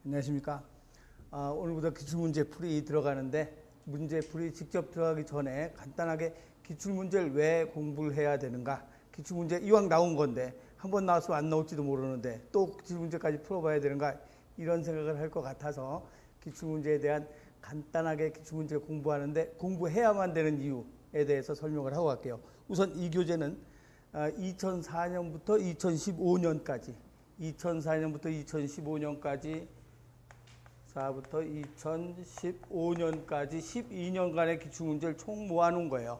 안녕하십니까. 오늘부터 기출문제 풀이 들어가는데 문제 풀이 직접 들어가기 전에 간단하게 기출문제를 왜 공부를 해야 되는가. 기출문제 이왕 나온 건데 한 번 나왔으면 안 나올지도 모르는데 또 기출문제까지 풀어봐야 되는가 이런 생각을 할 것 같아서 기출문제에 대한 간단하게 기출문제를 공부하는데 공부해야만 되는 이유에 대해서 설명을 하고 갈게요. 우선 이 교재는 2004년부터 2015년까지 4부터 2015년까지 12년간의 기출문제를 총 모아놓은 거예요.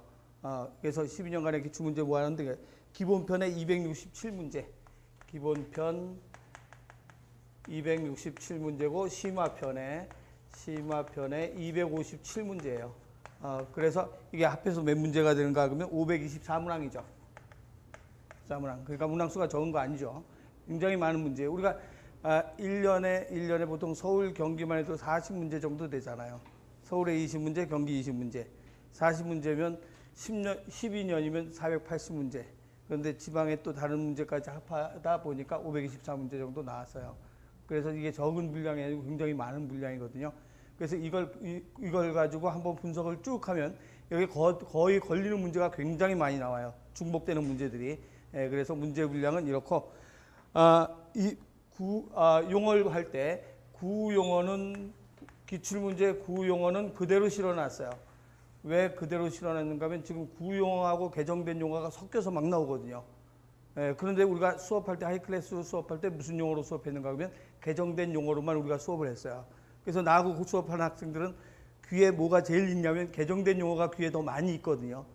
그래서 12년간의 기출문제 모아놓은데 기본편에 267문제, 기본편 267문제고 심화편에 257문제예요. 그래서 이게 합해서 몇 문제가 되는가 그러면 524문항이죠. 4문항. 그러니까 문항수가 적은 거 아니죠. 굉장히 많은 문제예요. 우리가 1년에 보통 서울 경기만 해도 40문제 정도 되잖아요. 서울에 20문제, 경기 20문제. 40문제면 12년이면 480문제. 그런데 지방에 또 다른 문제까지 합하다 보니까 524문제 정도 나왔어요. 그래서 이게 적은 분량이 아니고 굉장히 많은 분량이거든요. 그래서 이걸 가지고 한번 분석을 쭉 하면 여기 거의 걸리는 문제가 굉장히 많이 나와요. 중복되는 문제들이. 그래서 문제 분량은 이렇고, 용어를 할 때 구용어는 기출문제 구용어는 그대로 실어놨어요. 왜 그대로 실어놨는가 하면 지금 구용어하고 개정된 용어가 섞여서 막 나오거든요. 그런데 우리가 수업할 때 하이클래스 수업할 때 무슨 용어로 수업했는가 하면 개정된 용어로만 우리가 수업을 했어요. 그래서 나하고 수업하는 학생들은 귀에 뭐가 제일 있냐면 개정된 용어가 귀에 더 많이 있거든요.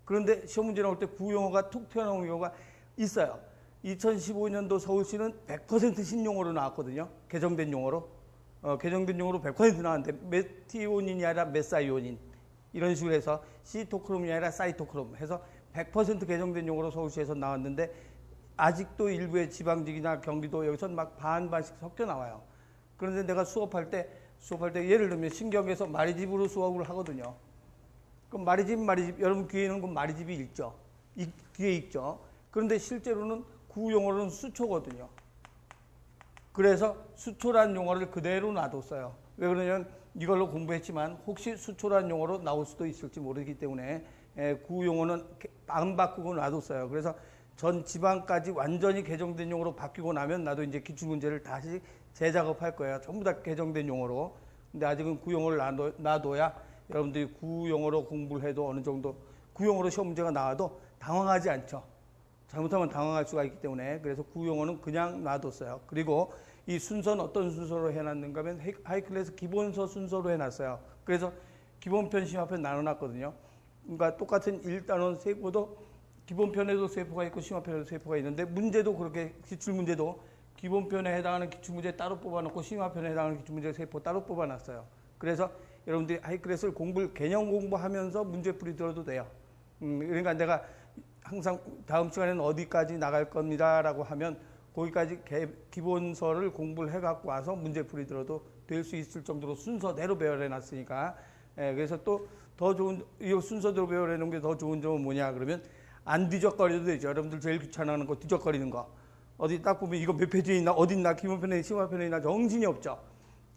그런데 시험 문제 나올 때 구용어가 툭 튀어나오는 경우가 있어요. 2015년도 서울시는 100% 신용어로 나왔거든요. 개정된 용어로. 개정된 용어로 100% 나왔는데 메티오닌이 아니라 메사이오닌 이런 식으로 해서 시토크롬이 아니라 사이토크롬 해서 100% 개정된 용어로 서울시에서 나왔는데 아직도 일부의 지방직이나 경기도 여기서 막 반반씩 섞여 나와요. 그런데 내가 수업할 때 예를 들면 신경에서 마리집으로 수업을 하거든요. 그럼 마리집 여러분 귀에는 그 마리집이 있죠. 귀에 있죠. 그런데 실제로는 구용어로는 수초거든요. 그래서 수초란 용어를 그대로 놔뒀어요. 왜 그러냐면 이걸로 공부했지만 혹시 수초란 용어로 나올 수도 있을지 모르기 때문에 구용어는 안 바꾸고 놔뒀어요. 그래서 전 지방까지 완전히 개정된 용어로 바뀌고 나면 나도 이제 기출문제를 다시 재작업할 거예요. 전부 다 개정된 용어로. 근데 아직은 구용어를 놔둬야 여러분들이 구용어로 공부를 해도 어느 정도 구용어로 시험 문제가 나와도 당황하지 않죠. 잘못하면 당황할 수가 있기 때문에 그래서 구용어는 그냥 놔뒀어요. 그리고 이 순서는 어떤 순서로 해놨는가 하면 하이클래스 기본서 순서로 해놨어요. 그래서 기본편, 심화편 나눠놨거든요. 그러니까 똑같은 1단원 세포도 기본편에도 세포가 있고 심화편에도 세포가 있는데 문제도 그렇게 기출문제도 기본편에 해당하는 기출문제 따로 뽑아놓고 심화편에 해당하는 기출문제 세포 따로 뽑아놨어요. 그래서 여러분들이 하이클래스를 개념 공부하면서 문제풀이 들어도 돼요. 그러니까 내가 항상 다음 시간에는 어디까지 나갈 겁니다 라고 하면 거기까지 기본서를 공부를 해갖고 와서 문제풀이 들어도 될 수 있을 정도로 순서대로 배열해놨으니까 그래서 또 더 좋은 이 순서대로 배열해놓은 게 더 좋은 점은 뭐냐 그러면 안 뒤적거려도 되죠. 여러분들 제일 귀찮아하는 거 뒤적거리는 거 어디 딱 보면 이거 몇 페이지에 있나 어디 있나 기본편에 심화편에 있나 정신이 없죠.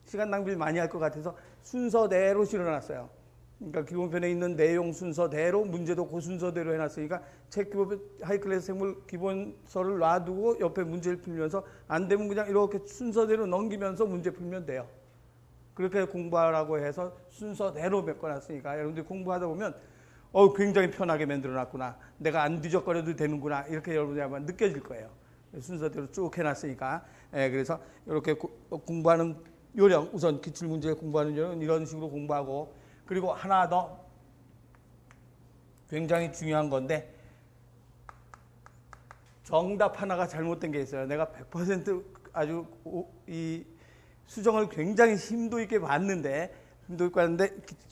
시간 낭비를 많이 할 것 같아서 순서대로 실어놨어요. 그러니까 기본편에 있는 내용 순서대로 문제도 그 순서대로 해놨으니까 책 기본 하이클래스 생물 기본서를 놔두고 옆에 문제를 풀면서 안 되면 그냥 이렇게 순서대로 넘기면서 문제 풀면 돼요. 그렇게 공부하라고 해서 순서대로 메꿔놨으니까 여러분들이 공부하다 보면 굉장히 편하게 만들어놨구나. 내가 안 뒤적거려도 되는구나. 이렇게 여러분들이 아마 느껴질 거예요. 순서대로 쭉 해놨으니까. 그래서 이렇게 공부하는 요령, 우선 기출문제 공부하는 요령은 이런 식으로 공부하고 그리고 하나 더 굉장히 중요한 건데 정답 하나가 잘못된 게 있어요. 내가 100% 아주 이 수정을 굉장히 심도 있게 봤는데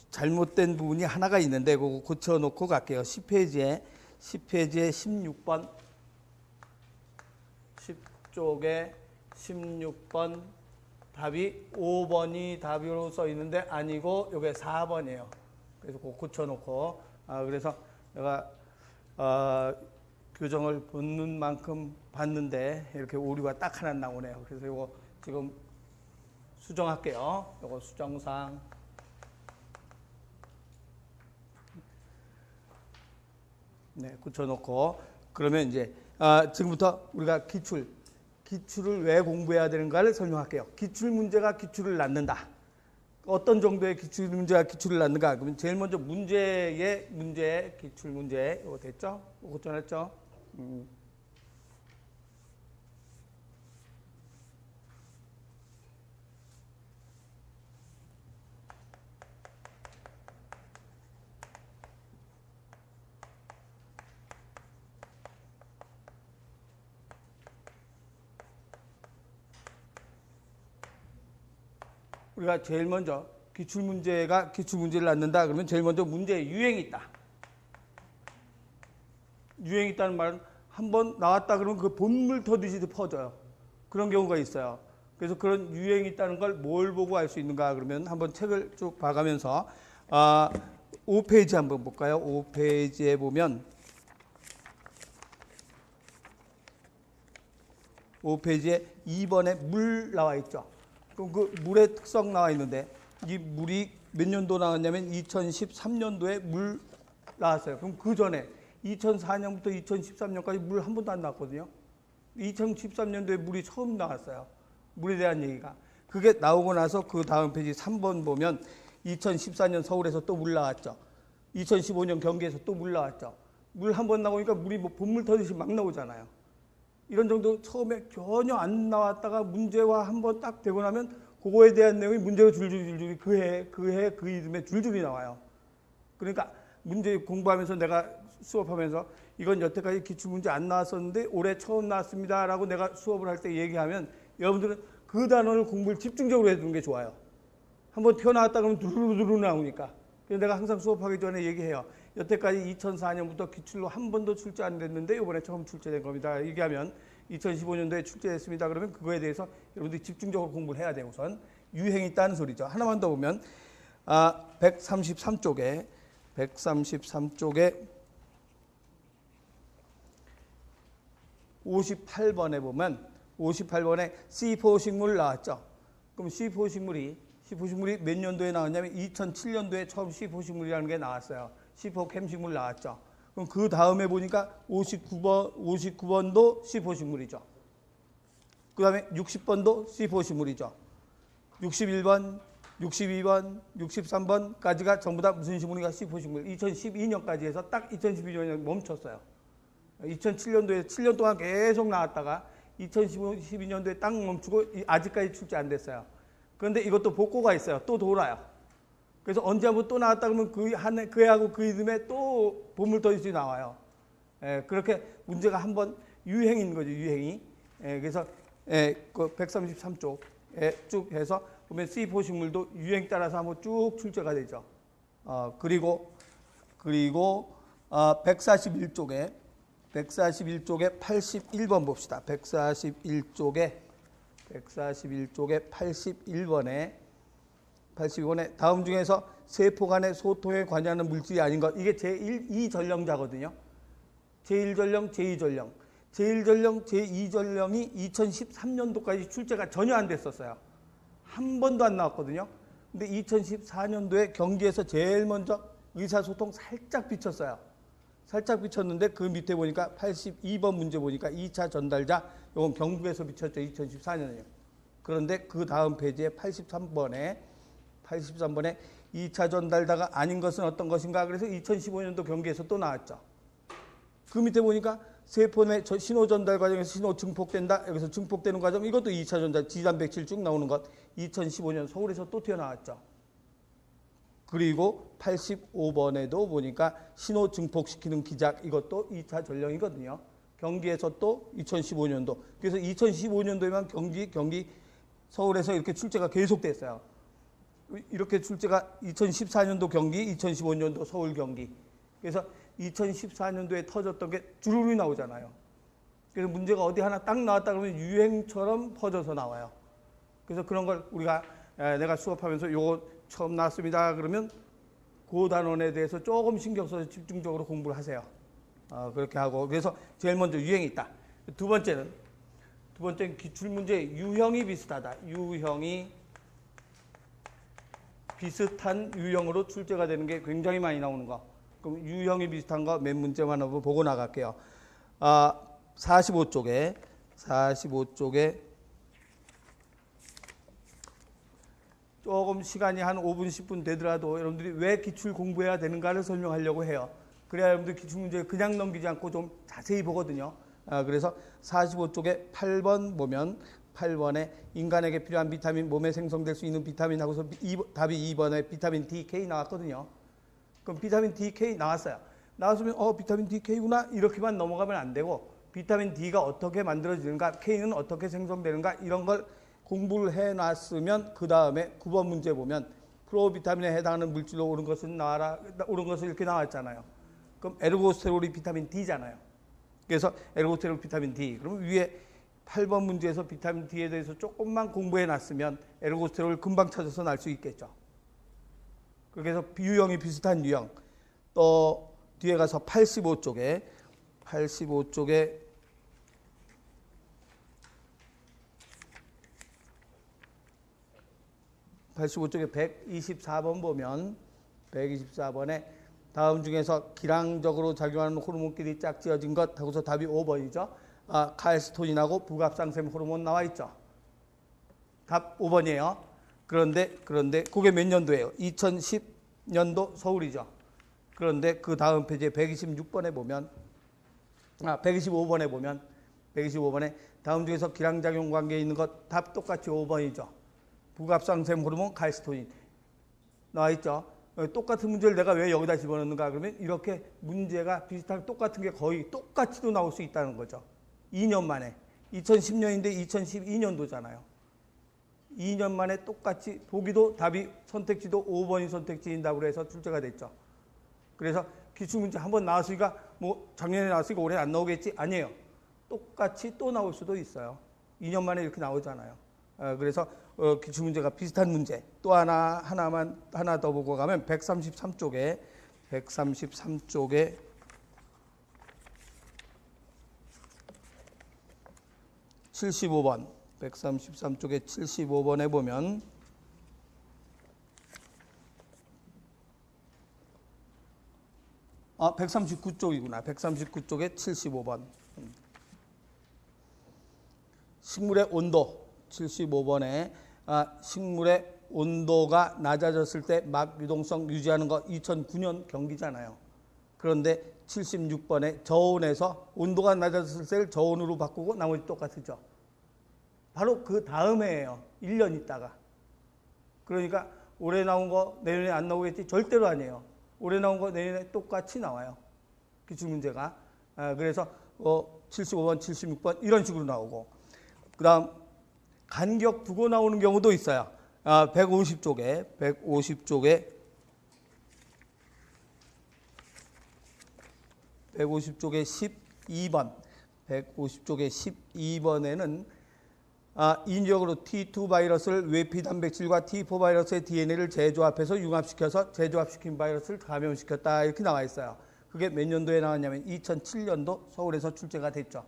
잘못된 부분이 하나가 있는데 그거 고쳐놓고 갈게요. 10페이지에 16번 10쪽에 16번 답이 5번이 답으로 써 있는데 아니고 이게 4번이에요. 그래서 그거 고쳐놓고 그래서 내가 교정을 보는 만큼 봤는데 이렇게 오류가 딱 하나 나오네요. 그래서 이거 지금 수정할게요. 요거 수정상. 네, 굳혀놓고 그러면 이제 지금부터 우리가 기출을 왜 공부해야 되는가를 설명할게요. 기출 문제가 기출을 낳는다. 어떤 정도의 기출 문제가 기출을 낳는가? 그러면 제일 먼저 기출 문제 이거 됐죠? 이거 고쳐냈죠? 우리가 제일 먼저 기출 문제가 기출 문제를 낳는다. 그러면 제일 먼저 문제에 유행이 있다. 유행이 있다는 말은 한번 나왔다 그러면 그 본물 터듯이 퍼져요. 그런 경우가 있어요. 그래서 그런 유행이 있다는 걸 뭘 보고 알 수 있는가? 그러면 한번 책을 쭉 봐가면서 5페이지 한번 볼까요? 5페이지에 보면 5페이지에 2번에 물 나와 있죠. 그럼 그 물의 특성 나와 있는데 이 물이 몇 년도 나왔냐면 2013년도에 물 나왔어요. 그럼 그 전에 2004년부터 2013년까지 물 한 번도 안 나왔거든요. 2013년도에 물이 처음 나왔어요. 물에 대한 얘기가. 그게 나오고 나서 그 다음 페이지 3번 보면 2014년 서울에서 또 물 나왔죠. 2015년 경기에서 또 물 나왔죠. 물 한 번 나오니까 물이 뭐 본물 터듯이 막 나오잖아요. 이런 정도 처음에 전혀 안 나왔다가 문제화 한번 딱 되고 나면 그거에 대한 내용이 문제가 줄줄이 그 이듬해 줄줄이 나와요. 그러니까 문제 공부하면서 내가 수업하면서 이건 여태까지 기출문제 안 나왔었는데 올해 처음 나왔습니다라고 내가 수업을 할 때 얘기하면 여러분들은 그 단어를 공부를 집중적으로 해두는 게 좋아요. 한번 튀어나왔다 그러면 두루두루 나오니까. 그래서 내가 항상 수업하기 전에 얘기해요. 여태까지 2004년부터 기출로 한 번도 출제 안 됐는데 이번에 처음 출제된 겁니다. 얘기하면 2015년도에 출제됐습니다. 그러면 그거에 대해서 여러분들이 집중적으로 공부를 해야 돼요. 우선 유행이 있다는 소리죠. 하나만 더 보면 133쪽에 58번에 보면 58번에 C4 식물 나왔죠. 그럼 C4 식물이 몇 년도에 나왔냐면 2007년도에 처음 C4 식물이라는 게 나왔어요. C4 캠식물 나왔죠. 그럼 그 다음에 보니까 59번도 C4 식물이죠. 그 다음에 60번도 C4 식물이죠. 61번, 62번, 63번까지가 전부 다 무슨 식물인가? C4 식물. 2012년까지 해서 딱 2012년에 멈췄어요. 2007년도에 7년 동안 계속 나왔다가 2012년도에 딱 멈추고 아직까지 출제 안 됐어요. 그런데 이것도 복고가 있어요. 또 돌아요. 그래서 언제 한번 또 나왔다 그러면 그해하고 그 이듬해 또 보물 터지지 나와요. 그렇게 문제가 한번 유행인 거죠. 유행이. 그래서 그 133쪽에 쭉 해서 보면 C4 식물도 유행 따라서 한번 쭉 출제가 되죠. 그리고 141쪽에 81번 봅시다. 141쪽에 81번에 다음 중에서 세포 간의 소통에 관여하는 물질이 아닌 것. 이게 제2전령자거든요. 제1전령, 제2전령. 제1전령, 제2전령이 2013년도까지 출제가 전혀 안 됐었어요. 한 번도 안 나왔거든요. 근데 2014년도에 경기에서 제일 먼저 의사소통 살짝 비쳤어요. 살짝 비쳤는데 그 밑에 보니까 82번 문제 보니까 2차 전달자, 이건 경북에서 비쳤죠. 2014년에요. 그런데 그 다음 페이지에 83번에 2차 전달자가 아닌 것은 어떤 것인가? 그래서 2015년도 경기에서 또 나왔죠. 그 밑에 보니까 세포 내 신호 전달 과정에서 신호 증폭된다. 여기서 증폭되는 과정, 이것도 2차 전달, 지단백질 쭉 나오는 것. 2015년 서울에서 또 튀어나왔죠. 그리고 85번에도 보니까 신호 증폭시키는 기작, 이것도 2차 전령이거든요. 경기에서 또 2015년도. 그래서 2015년도에만 경기 서울에서 이렇게 출제가 계속됐어요. 이렇게 출제가 2014년도 경기, 2015년도 서울 경기. 그래서 2014년도에 터졌던 게 주르르 나오잖아요. 그래서 문제가 어디 하나 딱 나왔다 그러면 유행처럼 퍼져서 나와요. 그래서 그런 걸 우리가 내가 수업하면서 요거 처음 나왔습니다 그러면 그 단원에 대해서 조금 신경 써서 집중적으로 공부를 하세요. 그렇게 하고. 그래서 제일 먼저 유행이 있다. 두 번째는 기출문제 유형이 비슷하다. 유형이 비슷한 유형으로 출제가 되는 게 굉장히 많이 나오는 거. 그럼 유형이 비슷한 거 몇 문제만 한번 보고 나갈게요. 45쪽에 조금 시간이 한 5분, 10분 되더라도 여러분들이 왜 기출 공부해야 되는가를 설명하려고 해요. 그래야 여러분들 기출문제 그냥 넘기지 않고 좀 자세히 보거든요. 그래서 45쪽에 8번 보면 8번에 인간에게 필요한 비타민, 몸에 생성될 수 있는 비타민 하고서 답이 2번에 비타민 D, K 나왔거든요. 그럼 비타민 D, K 나왔어요. 나왔으면 비타민 D, K구나 이렇게만 넘어가면 안 되고 비타민 D가 어떻게 만들어지는가, K는 어떻게 생성되는가 이런 걸 공부를 해놨으면 그 다음에 9번 문제 보면 프로비타민에 해당하는 물질로 옳은 것은 나와라, 옳은 것은 이렇게 나왔잖아요. 그럼 에르고스테롤이 비타민 D잖아요. 그래서 에르고스테롤 비타민 D. 그럼 위에 8번 문제에서 비타민 D에 대해서 조금만 공부해놨으면 에르고스테롤을 금방 찾아서 날 수 있겠죠. 그래서 유형이 비슷한 유형. 또 뒤에 가서 85쪽에 124번 보면 124번에 다음 중에서 기량적으로 작용하는 호르몬끼리 짝지어진 것 하고서 답이 5번이죠. 칼스토닌하고 부갑상샘 호르몬 나와 있죠. 답 5번이에요. 그런데 그게 몇 년도예요? 2010년도 서울이죠. 그런데 그 다음 페이지에 125번에 보면 125번에 다음 중에서 기량작용 관계에 있는 것 답 똑같이 5번이죠. 부갑상샘 호르몬 칼스토닌 나와 있죠. 똑같은 문제를 내가 왜 여기다 집어넣는가 그러면 이렇게 문제가 비슷하게 똑같은 게 거의 똑같이도 나올 수 있다는 거죠. 2년 만에 2010년인데 2012년도잖아요. 2년 만에 똑같이 보기도 답이 선택지도 5번이 선택지인다고 해서 출제가 됐죠. 그래서 기출문제 한번 나왔으니까 뭐 작년에 나왔으니까 올해 안 나오겠지? 아니에요. 똑같이 또 나올 수도 있어요. 2년 만에 이렇게 나오잖아요. 그래서 기출문제가 비슷한 문제 또 하나 더 보고 가면 133쪽에 75번 133쪽에 75번에 보면 아, 139쪽이구나. 139쪽에 75번. 식물의 온도 75번에 식물의 온도가 낮아졌을 때 막 유동성 유지하는 거 2009년 경기잖아요. 그런데 76번에 저온에서 온도가 낮아졌을 때를 저온으로 바꾸고 나머지 똑같죠. 바로 그 다음에예요. 1년 있다가. 그러니까 올해 나온 거 내년에 안 나오겠지? 절대로 아니에요. 올해 나온 거 내년에 똑같이 나와요. 기출문제가. 그래서 75번, 76번 이런 식으로 나오고 그 다음 간격 두고 나오는 경우도 있어요. 150쪽에 12번 150쪽에 12번에는 인위적으로 T2 바이러스를 외피 단백질과 T4 바이러스의 DNA를 재조합해서 융합시켜서 재조합시킨 바이러스를 감염시켰다 이렇게 나와 있어요. 그게 몇 년도에 나왔냐면 2007년도 서울에서 출제가 됐죠.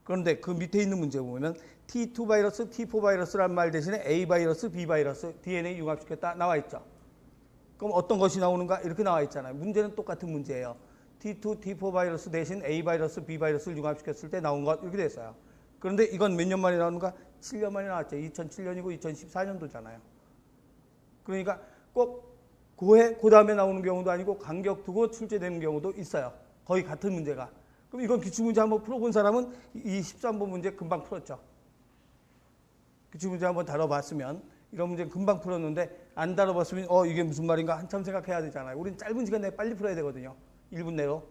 그런데 그 밑에 있는 문제 보면 T2 바이러스, T4 바이러스란 말 대신에 A 바이러스, B 바이러스, DNA 융합시켰다 나와 있죠. 그럼 어떤 것이 나오는가 이렇게 나와 있잖아요. 문제는 똑같은 문제예요. T2, T4 바이러스 대신 A 바이러스, B 바이러스를 융합시켰을 때 나온 것 이렇게 됐어요. 그런데 이건 몇 년 만에 나오는가? 7년 만에 나왔죠. 2007년이고 2014년도잖아요. 그러니까 꼭 그 다음에 나오는 경우도 아니고 간격 두고 출제되는 경우도 있어요. 거의 같은 문제가. 그럼 이건 기출문제 한번 풀어본 사람은 이 13번 문제 금방 풀었죠. 기출문제 한번 다뤄봤으면 이런 문제 금방 풀었는데 안 다뤄봤으면 이게 무슨 말인가 한참 생각해야 되잖아요. 우리는 짧은 시간 내에 빨리 풀어야 되거든요. 1분 내로.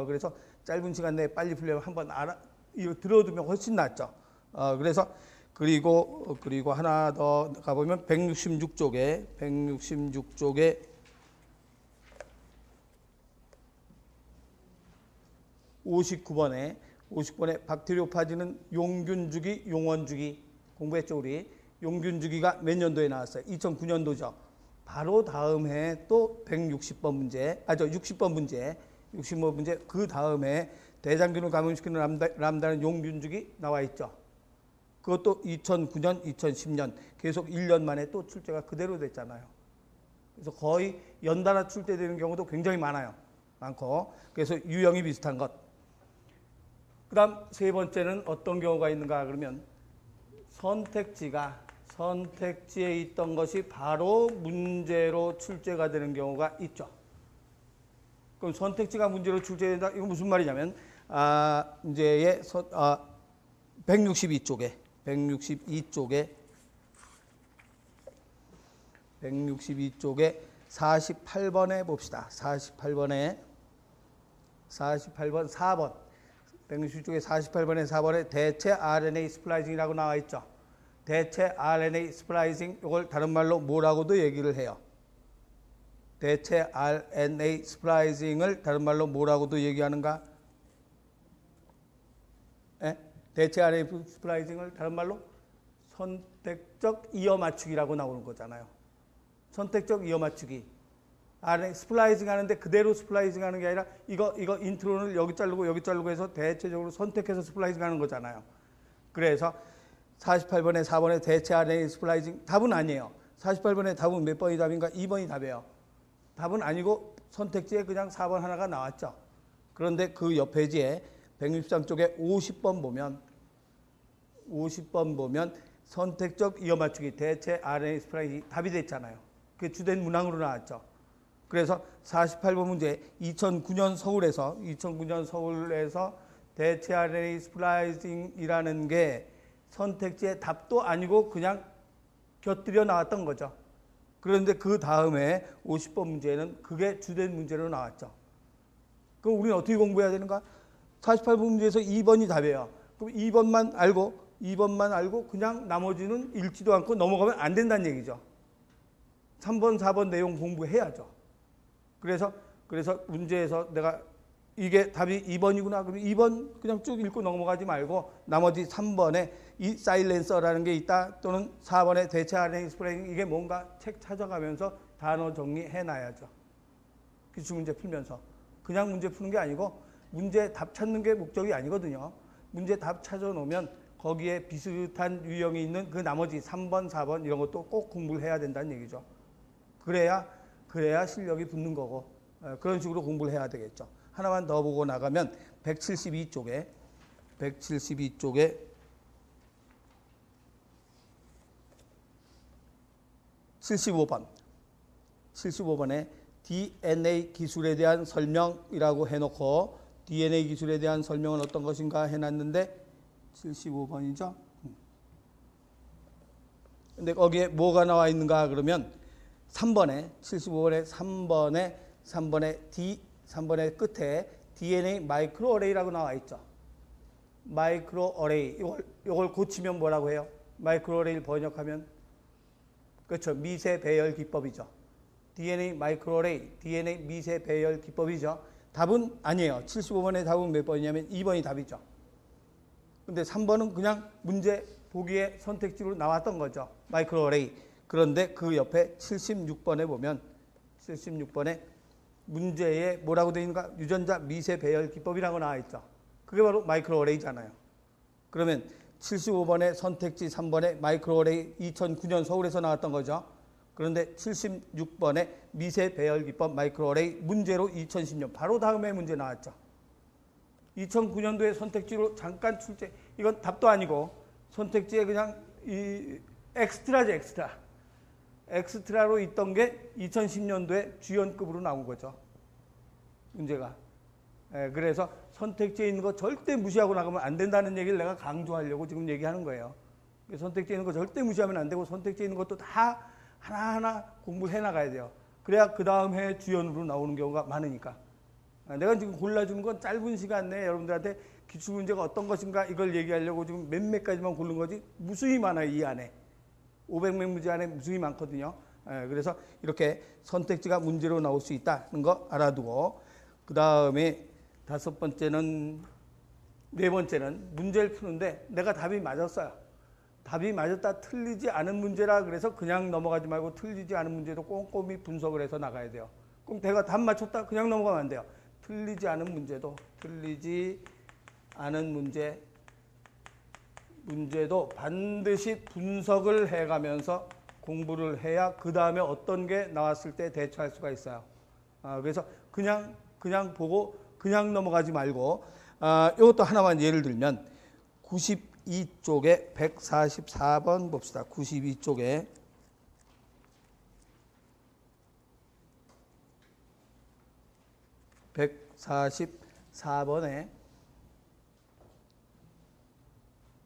그래서 짧은 시간 내에 빨리 풀려면 한번 이거 들어두면 훨씬 낫죠. 그래서 그리고 하나 더 가보면 166쪽에 59번에 박테리오파지는 용균주기, 용원주기 공부했죠 우리. 용균주기가 몇 년도에 나왔어요? 2009년도죠. 바로 다음 해 또 160번 문제, 60번 문제 그 다음에 대장균을 감염시키는 람다는 용균주기 나와 있죠. 그것도 2009년, 2010년 계속 1년 만에 또 출제가 그대로 됐잖아요. 그래서 거의 연달아 출제되는 경우도 굉장히 많고 그래서 유형이 비슷한 것. 그 다음 세 번째는 어떤 경우가 있는가 그러면 선택지에 있던 것이 바로 문제로 출제가 되는 경우가 있죠. 그럼 선택지가 문제로 출제된다. 이거 무슨 말이냐면 문제의 162쪽에 48번에 봅시다. 48번 4번. 162쪽에 48번에 4번에 대체 RNA 스플라이싱이라고 나와 있죠. 대체 RNA 스플라이싱, 이걸 다른 말로 뭐라고도 얘기를 해요. 대체 RNA 스플라이싱을 다른 말로 뭐라고도 얘기하는가? 대체 RNA 스플라이싱을 다른 말로 선택적 이어 맞추기라고 나오는 거잖아요. 선택적 이어 맞추기. RNA 스플라이싱 하는데 그대로 스플라이싱 하는 게 아니라 이거 인트론을 여기 자르고 해서 대체적으로 선택해서 스플라이싱 하는 거잖아요. 그래서 48번에 4번에 대체 RNA 스플라이싱 답은 아니에요. 48번에 답은 몇 번이 답인가? 2번이 답이에요. 답은 아니고 선택지에 그냥 4번 하나가 나왔죠. 그런데 그 옆 페이지에 163쪽에 50번 보면 선택적 이어 맞추기 대체 RNA 스플라이싱 답이 됐잖아요. 그게 주된 문항으로 나왔죠. 그래서 48번 문제 2009년 서울에서 대체 RNA 스플라이싱이라는 게 선택지의 답도 아니고 그냥 곁들여 나왔던 거죠. 그런데 그 다음에 50번 문제는 그게 주된 문제로 나왔죠. 그럼 우리는 어떻게 공부해야 되는가? 48번 문제에서 2번이 답이에요. 그럼 2번만 알고 그냥 나머지는 읽지도 않고 넘어가면 안 된다는 얘기죠. 3번, 4번 내용 공부해야죠. 그래서 문제에서 내가 이게 답이 2번이구나. 그러면 2번 그냥 쭉 읽고 넘어가지 말고 나머지 3번에 이 사일렌서라는 게 있다. 또는 4번에 대체 RNA 스프레잉 이게 뭔가 책 찾아가면서 단어 정리해 놔야죠. 기출문제 풀면서. 그냥 문제 푸는 게 아니고 문제 답 찾는 게 목적이 아니거든요. 문제 답 찾아놓으면 거기에 비슷한 유형이 있는 그 나머지 3번, 4번 이런 것도 꼭 공부를 해야 된다는 얘기죠. 그래야 실력이 붙는 거고 그런 식으로 공부를 해야 되겠죠. 하나만 더 보고 나가면 172쪽에 75번에 DNA 기술에 대한 설명이라고 해놓고 DNA 기술에 대한 설명은 어떤 것인가 해놨는데 75번이죠. 근데 거기에 뭐가 나와 있는가 그러면 75번에 3번의 끝에 DNA 마이크로 어레이라고 나와 있죠. 마이크로 어레이 이걸 고치면 뭐라고 해요? 마이크로 어레이를 번역하면 그렇죠. 미세 배열 기법이죠. DNA 마이크로 어레이, DNA 미세 배열 기법이죠. 답은 아니에요. 75번의 답은 몇 번이냐면 2번이 답이죠. 근데 3번은 그냥 문제 보기에 선택지로 나왔던 거죠. 마이크로 어레이. 그런데 그 옆에 76번에 보면 76번에 문제에 뭐라고 되어 있는가? 유전자 미세 배열 기법이라고 나와 있죠. 그게 바로 마이크로 어레이잖아요. 그러면 75번의 선택지 3번에 마이크로 어레이 2009년 서울에서 나왔던 거죠. 그런데 76번에 미세 배열 기법 마이크로 어레이 문제로 2010년 바로 다음에 문제 나왔죠. 2009년도에 선택지로 잠깐 출제. 이건 답도 아니고 선택지에 그냥 이 엑스트라죠, 엑스트라로 있던 게 2010년도에 주연급으로 나온 거죠. 문제가. 그래서 선택지에 있는 거 절대 무시하고 나가면 안 된다는 얘기를 내가 강조하려고 지금 얘기하는 거예요. 선택지에 있는 거 절대 무시하면 안 되고 선택지에 있는 것도 다 하나하나 공부해 나가야 돼요. 그래야 그 다음 해 주연으로 나오는 경우가 많으니까. 내가 지금 골라주는 건 짧은 시간 내에 여러분들한테 기출문제가 어떤 것인가 이걸 얘기하려고 지금 몇몇 가지만 고른 거지 무수히 많아요. 이 안에. 500몇 문제 안에 무수히 많거든요. 그래서 이렇게 선택지가 문제로 나올 수 있다는 거 알아두고 그 다음에 네 번째는 문제를 푸는데 내가 답이 맞았어요. 답이 맞았다 틀리지 않은 문제라 그래서 그냥 넘어가지 말고 틀리지 않은 문제도 꼼꼼히 분석을 해서 나가야 돼요. 그럼 내가 답 맞췄다 그냥 넘어가면 안 돼요. 틀리지 않은 문제도 반드시 분석을 해가면서 공부를 해야 그 다음에 어떤 게 나왔을 때 대처할 수가 있어요. 그래서 그냥 보고 그냥 넘어가지 말고, 이것도 하나만 예를 들면 92쪽에 144번 봅시다. 92쪽에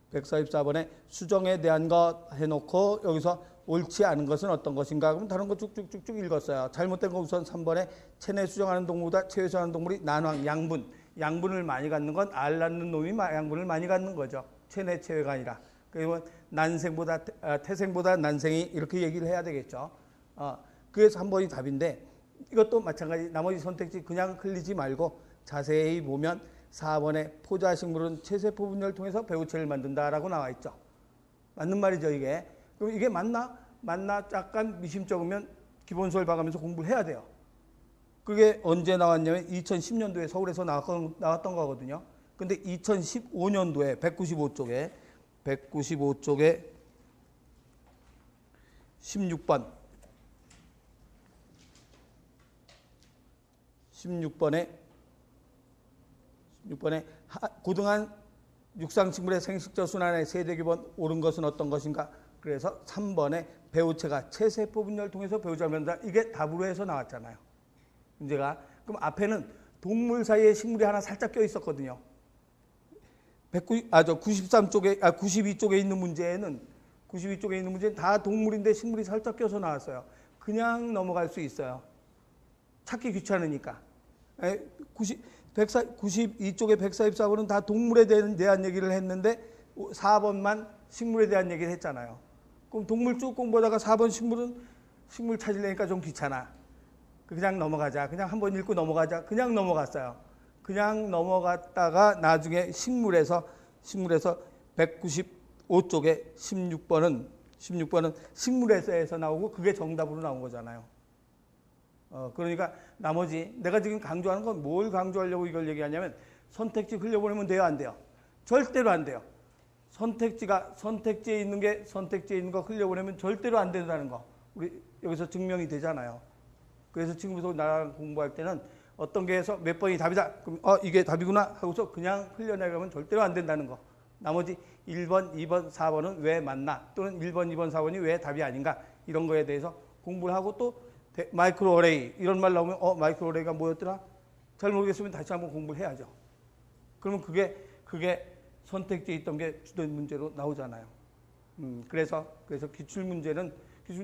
144번에 수정에 대한 것 해놓고 여기서 옳지 않은 것은 어떤 것인가? 그럼 다른 거 쭉쭉쭉쭉 읽었어요. 잘못된 거 우선 3번에 체내 수정하는 동물보다 체외수정하는 동물이 난황, 양분을 많이 갖는 건 알 낳는 놈이 양분을 많이 갖는 거죠. 체내 체외가 아니라. 그러면 태생보다 난생이 이렇게 얘기를 해야 되겠죠. 그래서 3번이 답인데 이것도 마찬가지 나머지 선택지 그냥 흘리지 말고 자세히 보면 4번에 포자식물은 체세포 분열을 통해서 배우체를 만든다라고 나와 있죠. 맞는 말이죠, 이게. 그럼 이게 맞나? 약간 미심쩍으면 기본서를 봐가면서 공부를 해야 돼요. 그게 언제 나왔냐면 2010년도에 서울에서 나왔던 거거든요. 근데 2015년도에 195쪽에 16번에 고등한 육상식물의 생식적 순환의 세대 기본 옳은 것은 어떤 것인가? 그래서 3번에 배우체가 체세포 분열을 통해서 배우자를 만든다. 이게 답으로 해서 나왔잖아요. 문제가. 그럼 앞에는 동물 사이에 식물이 하나 살짝 껴 있었거든요. 92쪽에 있는 문제는 다 동물인데 식물이 살짝 껴서 나왔어요. 그냥 넘어갈 수 있어요. 찾기 귀찮으니까. 92쪽에 144번은 다 동물에 대한 얘기를 했는데 4번만 식물에 대한 얘기를 했잖아요. 그럼 동물 쭉 공부하다가 4번 식물 찾으려니까 좀 귀찮아. 그냥 넘어가자. 그냥 한번 읽고 넘어가자. 그냥 넘어갔어요. 그냥 넘어갔다가 나중에 식물에서 195쪽에 16번은 식물에서에서 나오고 그게 정답으로 나온 거잖아요. 그러니까 나머지 내가 지금 강조하는 건 뭘 강조하려고 이걸 얘기하냐면 선택지 흘려보내면 돼요, 안 돼요? 절대로 안 돼요. 선택지에 있는 거 흘려보내면 절대로 안 된다는 거. 우리 여기서 증명이 되잖아요. 그래서 지금부터 나랑 공부할 때는 어떤 게 해서 몇 번이 답이다. 그럼 이게 답이구나 하고서 그냥 흘려내가면 절대로 안 된다는 거. 나머지 1번, 2번, 4번은 왜 맞나? 또는 1번, 2번, 4번이 왜 답이 아닌가? 이런 거에 대해서 공부를 하고 또 마이크로 어레이 이런 말 나오면 마이크로 어레이가 뭐였더라? 잘 모르겠으면 다시 한번 공부를 해야죠. 그러면 그게 선택지에 있던 게 주된 문제로 나오잖아요. 그래서 기출 문제는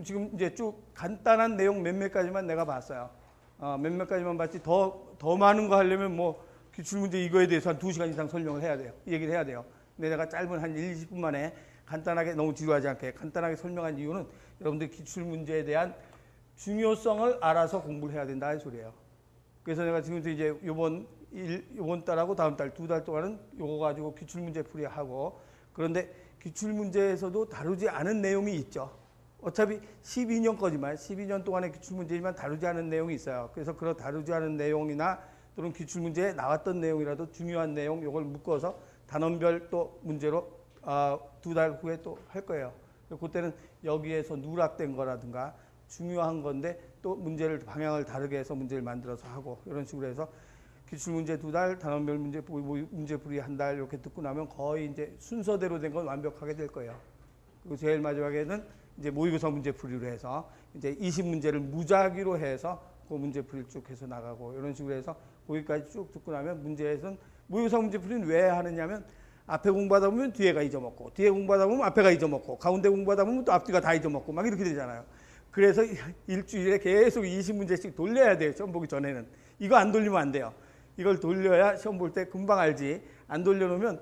지금 이제 쭉 간단한 내용 몇몇 가지만 내가 봤어요. 몇몇 가지만 봤지 더 많은 거 하려면 뭐 기출 문제 이거에 대해서 한 2시간 이상 설명을 해야 돼요. 얘기를 해야 돼요. 근데 내가 짧은 한 1, 20분 만에 간단하게 너무 지루하지 않게 간단하게 설명한 이유는 여러분들 기출 문제에 대한 중요성을 알아서 공부를 해야 된다 이 소리예요. 그래서 내가 지금부터 이제 요번 달하고 다음 달 2달 동안은 요거 가지고 기출문제 풀이하고, 그런데 기출문제에서도 다루지 않은 내용이 있죠. 어차피 12년 동안의 기출문제지만 다루지 않은 내용이 있어요. 그래서 그런 다루지 않은 내용이나 또는 기출문제에 나왔던 내용이라도 중요한 내용 요걸 묶어서 단원별 또 문제로 2달 후에 또 할 거예요. 그때는 여기에서 누락된 거라든가 중요한 건데 또 문제를 방향을 다르게 해서 문제를 만들어서 하고 이런 식으로 해서 기출문제 2달, 단원별 문제풀이 1달 이렇게 듣고 나면 거의 이제 순서대로 된 건 완벽하게 될 거예요. 그리고 제일 마지막에는 이제 모의고사 문제풀이로 해서 이제 20문제를 무작위로 해서 그 문제풀이를 쭉 해서 나가고 이런 식으로 해서 거기까지 쭉 듣고 나면 문제에서는 모의고사 문제풀이는 왜 하느냐면 앞에 공부하다 보면 뒤에가 잊어먹고 뒤에 공부하다 보면 앞에가 잊어먹고 가운데 공부하다 보면 또 앞뒤가 다 잊어먹고 막 이렇게 되잖아요. 그래서 일주일에 계속 20문제씩 돌려야 돼요. 시험 보기 전에는. 이거 안 돌리면 안 돼요. 이걸 돌려야 시험 볼 때 금방 알지. 안 돌려놓으면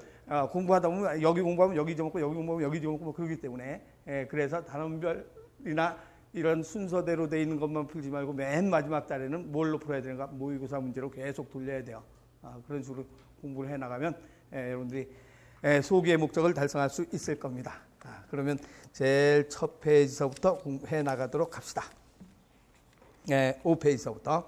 공부하다 보면 여기 공부하면 여기 잊어먹고 여기 공부하면 여기 잊어먹고 뭐 그러기 때문에 그래서 단원별이나 이런 순서대로 돼 있는 것만 풀지 말고 맨 마지막 달에는 뭘로 풀어야 되는가? 모의고사 문제로 계속 돌려야 돼요. 그런 식으로 공부를 해나가면 여러분들이 소기의 목적을 달성할 수 있을 겁니다. 그러면 제일 첫 페이지서부터 공부해 나가도록 합시다. 5페이지서부터.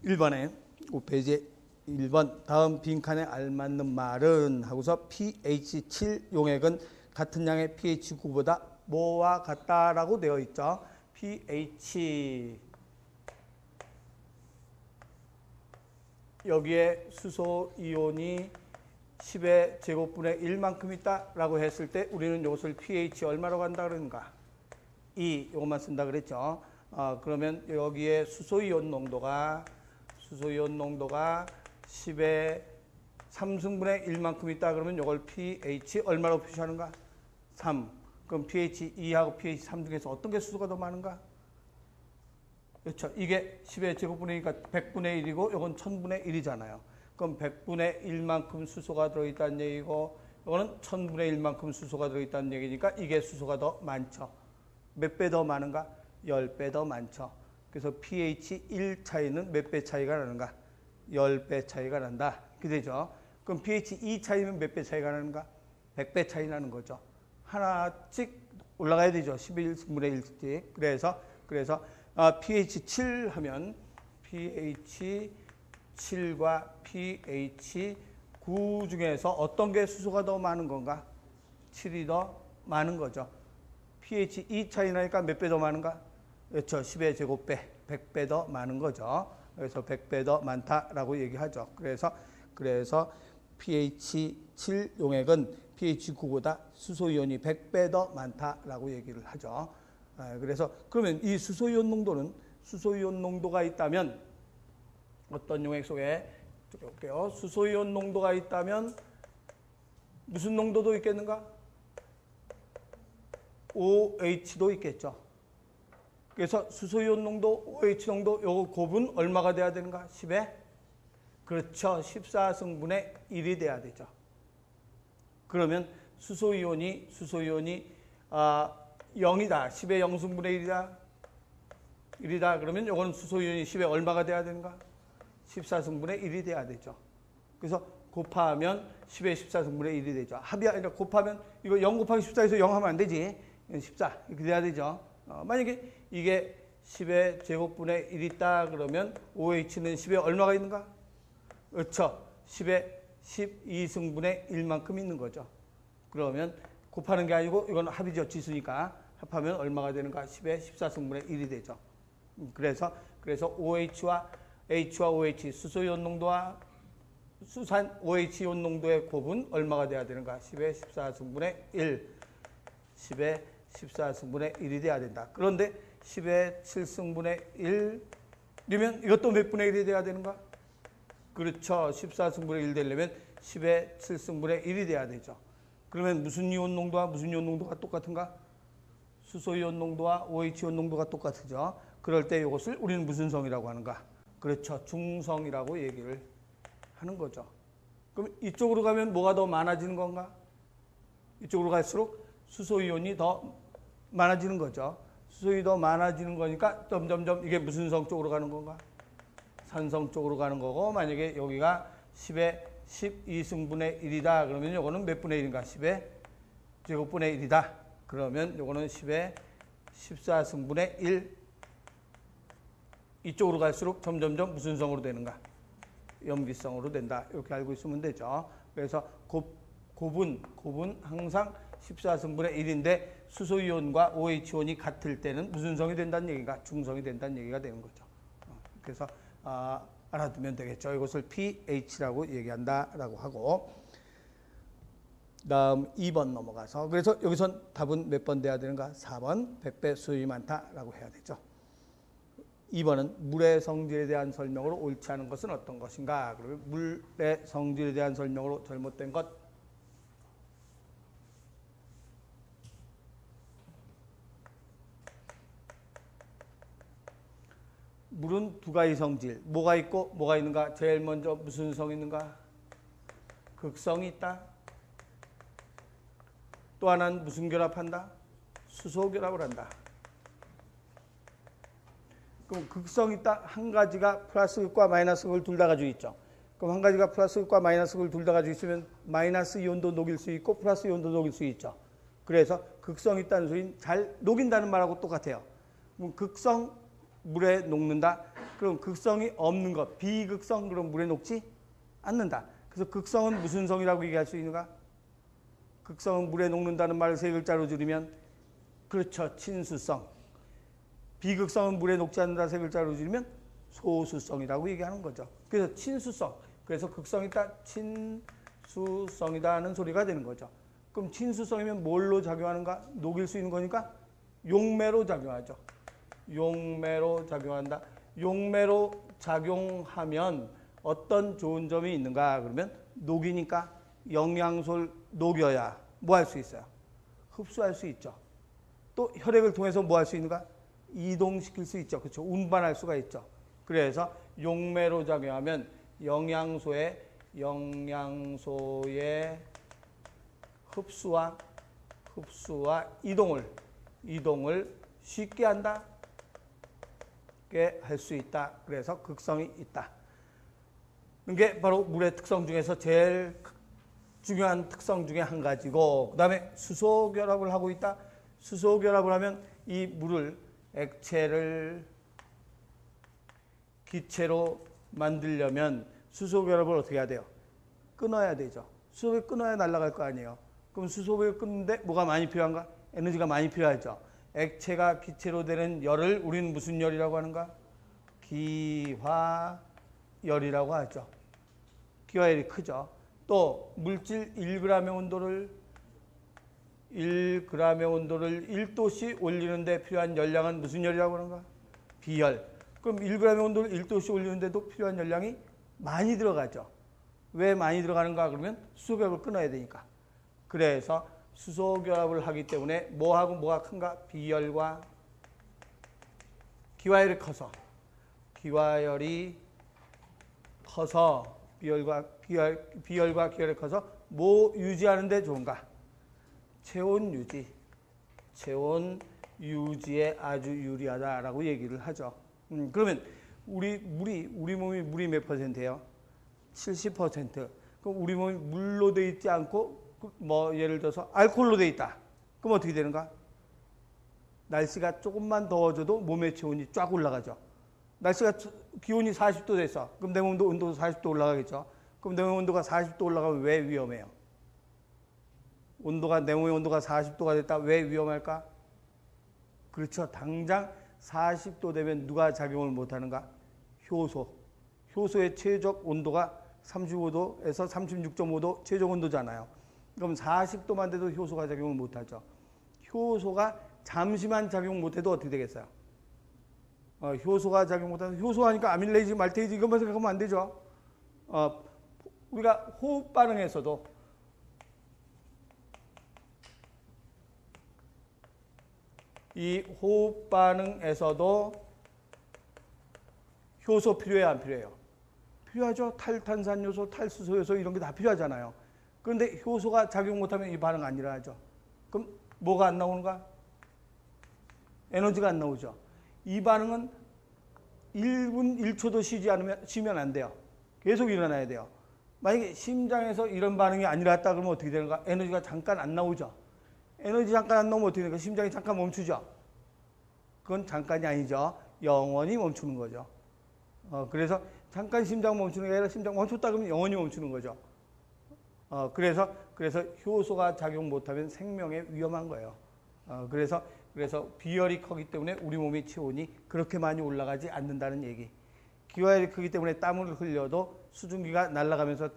1번에 5페이지 1번 다음 빈칸에 알맞는 말은 하고서 pH 7 용액은 같은 양의 pH 9보다 뭐와 같다라고 되어 있죠. pH 여기에 수소 이온이 10의 제곱분의 1만큼 있다라고 했을 때 우리는 이것을 pH 얼마로 한다 그러는가? 2 이것만 쓴다 그랬죠. 그러면 여기에 수소 이온 농도가 10의 3승분의 1만큼 있다 그러면 이걸 pH 얼마로 표시하는가? 3. 그럼 pH 2하고 pH 3 중에서 어떤 게 수소가 더 많은가? 그렇죠. 이게 10의 제곱분이니까 100분의 1이고 이건 1000분의 1이잖아요. 그럼 100분의 1만큼 수소가 들어있다는 얘기고 이거는 1000분의 1만큼 수소가 들어있다는 얘기니까 이게 수소가 더 많죠. 몇 배 더 많은가? 10배 더 많죠. 그래서 pH 1 차이는 몇 배 차이가 나는가? 10배 차이가 난다. 그렇게 되죠. 그럼 pH 2 차이면 몇 배 차이가 나는가? 100배 차이 나는 거죠. 하나씩 올라가야 되죠. 11분의 1씩. 그래서 pH 7 하면 pH 7과 pH 9 중에서 어떤 게 수소가 더 많은 건가? 7이 더 많은 거죠. pH 2 차이 나니까 몇 배 더 많은가? 그렇죠. 10의 제곱배, 100배 더 많은 거죠. 그래서 100배 더 많다라고 얘기하죠. 그래서 pH 7 용액은 pH 9보다 수소이온이 100배 더 많다라고 얘기를 하죠. 그래서 그러면 이 수소이온 농도가 있다면 어떤 용액 속에 볼게요. 수소이온 농도가 있다면 무슨 농도도 있겠는가? OH도 있겠죠. 그래서 수소이온 농도, OH 농도 요거 곱은 얼마가 돼야 되는가? 10에? 그렇죠. 14승분의 1이 돼야 되죠. 그러면 수소이온이 0이다. 10의 0승분의 1이다. 그러면 요거는 수소이온이 10에 얼마가 돼야 되는가? 14승분의 1이 돼야 되죠. 그래서 곱하면 10의 14승분의 1이 되죠. 합이 아니라 곱하면 이거 0 곱하기 14에서 0 하면 안 되지. 14 이렇게 돼야 되죠. 만약에 이게 10의 제곱분의 1이 있다 그러면 OH는 10에 얼마가 있는가? 그렇죠. 10에 12승분의 1만큼 있는 거죠. 그러면 곱하는 게 아니고 이건 합이죠. 지수니까 합하면 얼마가 되는가? 10에 14승분의 1이 되죠. 그래서 OH와 OH 수소이온 농도와 수산 OH 이온 농도의 곱은 얼마가 돼야 되는가? 10의 14승분의 1. 10의 14승분의 1이 돼야 된다. 그런데 10의 7승분의 1이면 이것도 몇 분의 1이 돼야 되는가? 그렇죠. 14승분의 1 되려면 10의 7승분의 1이 돼야 되죠. 그러면 무슨 이온 농도와 무슨 이온 농도가 똑같은가? 수소이온 농도와 OH 이온 농도가 똑같죠. 그럴 때 이것을 우리는 무슨 성이라고 하는가? 그렇죠. 중성이라고 얘기를 하는 거죠. 그럼 이쪽으로 가면 뭐가 더 많아지는 건가? 이쪽으로 갈수록 수소이온이 더 많아지는 거죠. 수소이 더 많아지는 거니까 점점점 이게 무슨 성 쪽으로 가는 건가? 산성 쪽으로 가는 거고, 만약에 여기가 10의 12승분의 1이다. 그러면 요거는 몇 분의 1인가? 10의 제곱분의 1이다. 그러면 요거는 10의 14승분의 1. 이쪽으로 갈수록 점점점 무슨 성으로 되는가? 염기성으로 된다. 이렇게 알고 있으면 되죠. 그래서 곱은 항상 14승분의 1인데 수소이온과 OH이온이 같을 때는 무슨 성이 된다는 얘기가? 중성이 된다는 얘기가 되는 거죠. 그래서 알아두면 되겠죠. 이것을 pH라고 얘기한다라고 하고, 다음 2번 넘어가서, 그래서 여기선 답은 몇 번 돼야 되는가? 4번 100배 수율이 많다라고 해야 되죠. 2번은 물의 성질에 대한 설명으로 옳지 않은 것은 어떤 것인가? 그러면 물의 성질에 대한 설명으로 잘못된 것. 물은 두 가지 성질, 뭐가 있고 뭐가 있는가? 제일 먼저 무슨 성이 있는가? 극성이 있다. 또 하나는 무슨 결합한다? 수소 결합을 한다. 그럼 극성이 있다. 한 가지가 플러스 극과 마이너스 극을 둘 다 가지고 있죠. 그럼 한 가지가 플러스 극과 마이너스 극을 둘 다 가지고 있으면 마이너스 이온도 녹일 수 있고 플러스 이온도 녹일 수 있죠. 그래서 극성이 있다는 소리는 잘 녹인다는 말하고 똑같아요. 그럼 극성 물에 녹는다. 그럼 극성이 없는 것, 비극성, 그럼 물에 녹지 않는다. 그래서 극성은 무슨 성이라고 얘기할 수 있는가? 극성은 물에 녹는다는 말을 세 글자로 줄이면 그렇죠, 친수성. 비극성은 물에 녹지 않는다 세 글자로 줄이면 소수성이라고 얘기하는 거죠. 그래서 친수성, 그래서 극성이 있다, 친수성이다 하는 소리가 되는 거죠. 그럼 친수성이면 뭘로 작용하는가? 녹일 수 있는 거니까 용매로 작용하죠. 용매로 작용한다. 용매로 작용하면 어떤 좋은 점이 있는가? 그러면 녹이니까 영양소를 녹여야 뭐 할 수 있어요? 흡수할 수 있죠. 또 혈액을 통해서 뭐 할 수 있는가? 이동시킬 수 있죠. 그렇죠. 운반할 수가 있죠. 그래서 용매로 작용하면 영양소의 흡수와 이동을 쉽게 한다. 할 수 있다. 그래서 극성이 있다. 이게 바로 물의 특성 중에서 제일 중요한 특성 중에 한 가지고, 그 다음에 수소결합을 하고 있다. 수소결합을 하면 이 물을 액체를 기체로 만들려면 수소결합을 어떻게 해야 돼요? 끊어야 되죠. 수소를 끊어야 날아갈 거 아니에요. 그럼 수소를 끊는데 뭐가 많이 필요한가? 에너지가 많이 필요하죠. 액체가 기체로 되는 열을 우리는 무슨 열이라고 하는가? 기화열이라고 하죠. 기화열이 크죠. 또 물질 1g의 온도를 1도씩 올리는데 필요한 열량은 무슨 열이라고 하는가? 비열. 그럼 1g의 온도를 1도씩 올리는데도 필요한 열량이 많이 들어가죠. 왜 많이 들어가는가? 그러면 수소결합을 끊어야 되니까. 그래서 수소결합을 하기 때문에 뭐하고 뭐가 큰가? 비열과 기화열이 커서 비열과 기열이 커서 뭐 유지하는 데 좋은가? 체온 유지에 아주 유리하다라고 얘기를 하죠. 그러면 우리 몸이 물이 몇 퍼센트예요? 70%. 그럼 우리 몸이 물로 돼 있지 않고 뭐 예를 들어서 알코올로 돼 있다. 그럼 어떻게 되는가? 날씨가 조금만 더워져도 몸의 체온이 쫙 올라가죠. 날씨가 기온이 40도 됐어. 그럼 내 몸도 온도도 40도 올라가겠죠. 그럼 내 몸 온도가 40도 올라가면 왜 위험해요? 내 몸의 온도가 40도가 됐다. 왜 위험할까? 그렇죠. 당장 40도 되면 누가 작용을 못하는가? 효소의 최적 온도가 35도에서 36.5도 최적 온도잖아요. 그럼 40도만 돼도 효소가 작용을 못하죠. 효소가 잠시만 작용 못해도 어떻게 되겠어요? 효소가 작용 못하면 효소하니까 아밀레이지, 말테이지 이것만 생각하면 안 되죠. 우리가 호흡 반응에서도 이 호흡 반응에서도 효소 필요해요, 안 필요해요? 필요하죠. 탈탄산 요소, 탈수소 요소 이런 게 다 필요하잖아요. 그런데 효소가 작용 못하면 이 반응 안 일어나죠. 그럼 뭐가 안 나오는가? 에너지가 안 나오죠. 이 반응은 1분 1초도 쉬면 안 돼요. 계속 일어나야 돼요. 만약에 심장에서 이런 반응이 안 일어났다 그러면 어떻게 되는가? 에너지가 잠깐 안 나오죠. 에너지 잠깐 안 나오면 어떻게 되는가? 심장이 잠깐 멈추죠. 그건 잠깐이 아니죠. 영원히 멈추는 거죠. 그래서 잠깐 심장 멈추는 게 아니라 심장 멈췄다 그러면 영원히 멈추는 거죠. 그래서 효소가 작용 못하면 생명에 위험한 거예요. 그래서 비열이 크기 때문에 우리 몸의 체온이 그렇게 많이 올라가지 않는다는 얘기. 기화열이 크기 때문에 땀을 흘려도 수증기가 날아가면서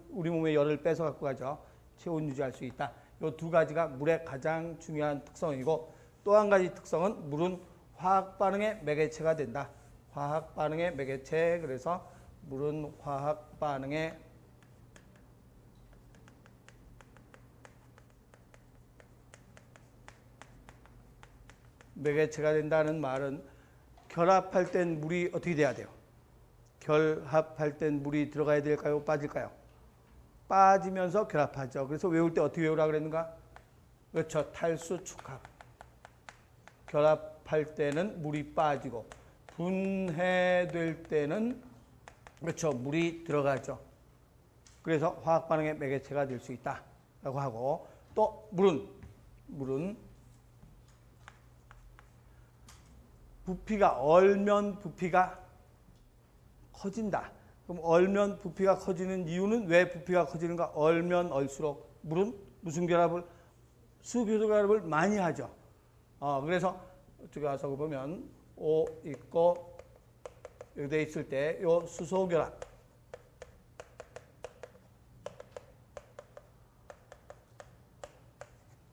우리 몸의 열을 뺏어 갖고 가죠. 체온 유지할 수 있다. 이 두 가지가 물의 가장 중요한 특성이고, 또 한 가지 특성은 물은 화학 반응의 매개체가 된다. 화학 반응의 매개체. 그래서 물은 화학 반응의 매개체가 된다는 말은 결합할 땐 물이 어떻게 돼야 돼요? 결합할 땐 물이 들어가야 될까요? 빠질까요? 빠지면서 결합하죠. 그래서 외울 때 어떻게 외우라 그랬는가? 그렇죠. 탈수 축합. 결합할 때는 물이 빠지고 분해될 때는 그렇죠. 물이 들어가죠. 그래서 화학 반응의 매개체가 될 수 있다라고 하고, 또 물은 얼면 부피가 커진다. 그럼 얼면 부피가 커지는 이유는 왜 부피가 커지는가? 얼면 얼수록 물은 무슨 결합을? 수교도 결합을 많이 하죠. 그래서 이쪽에 와서 보면 O 있고 여기 돼 있을 때 요 수소 결합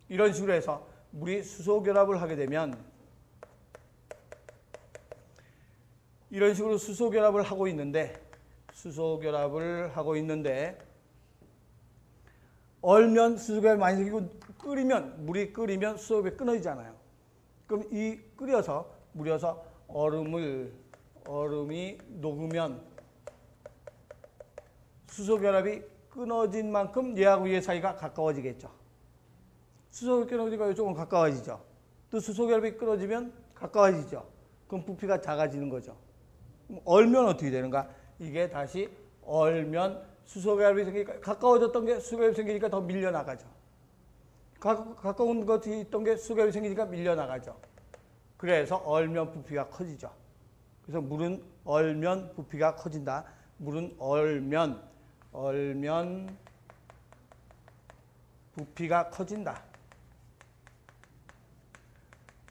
이런 식으로 해서 물이 수소 결합을 하게 되면 이런 식으로 수소 결합을 하고 있는데 얼면 수소결합이 많이 생기고 물이 끓이면 수소결합이 끊어지잖아요. 그럼 이 물여서 얼음이 녹으면 수소결합이 끊어진 만큼 얘하고 얘 사이가 가까워지겠죠. 수소결합이 끊어지니까 조금 가까워지죠. 또 수소결합이 끊어지면 가까워지죠. 그럼 부피가 작아지는 거죠. 그럼 얼면 어떻게 되는가? 이게 다시 얼면 수소결합이 생기니까 가까워졌던 게 수소결합이 생기니까 더 밀려나가죠. 가까운 것이 있던 게 수소결합이 생기니까 밀려나가죠. 그래서 얼면 부피가 커지죠. 그래서 물은 얼면 부피가 커진다. 물은 얼면 부피가 커진다.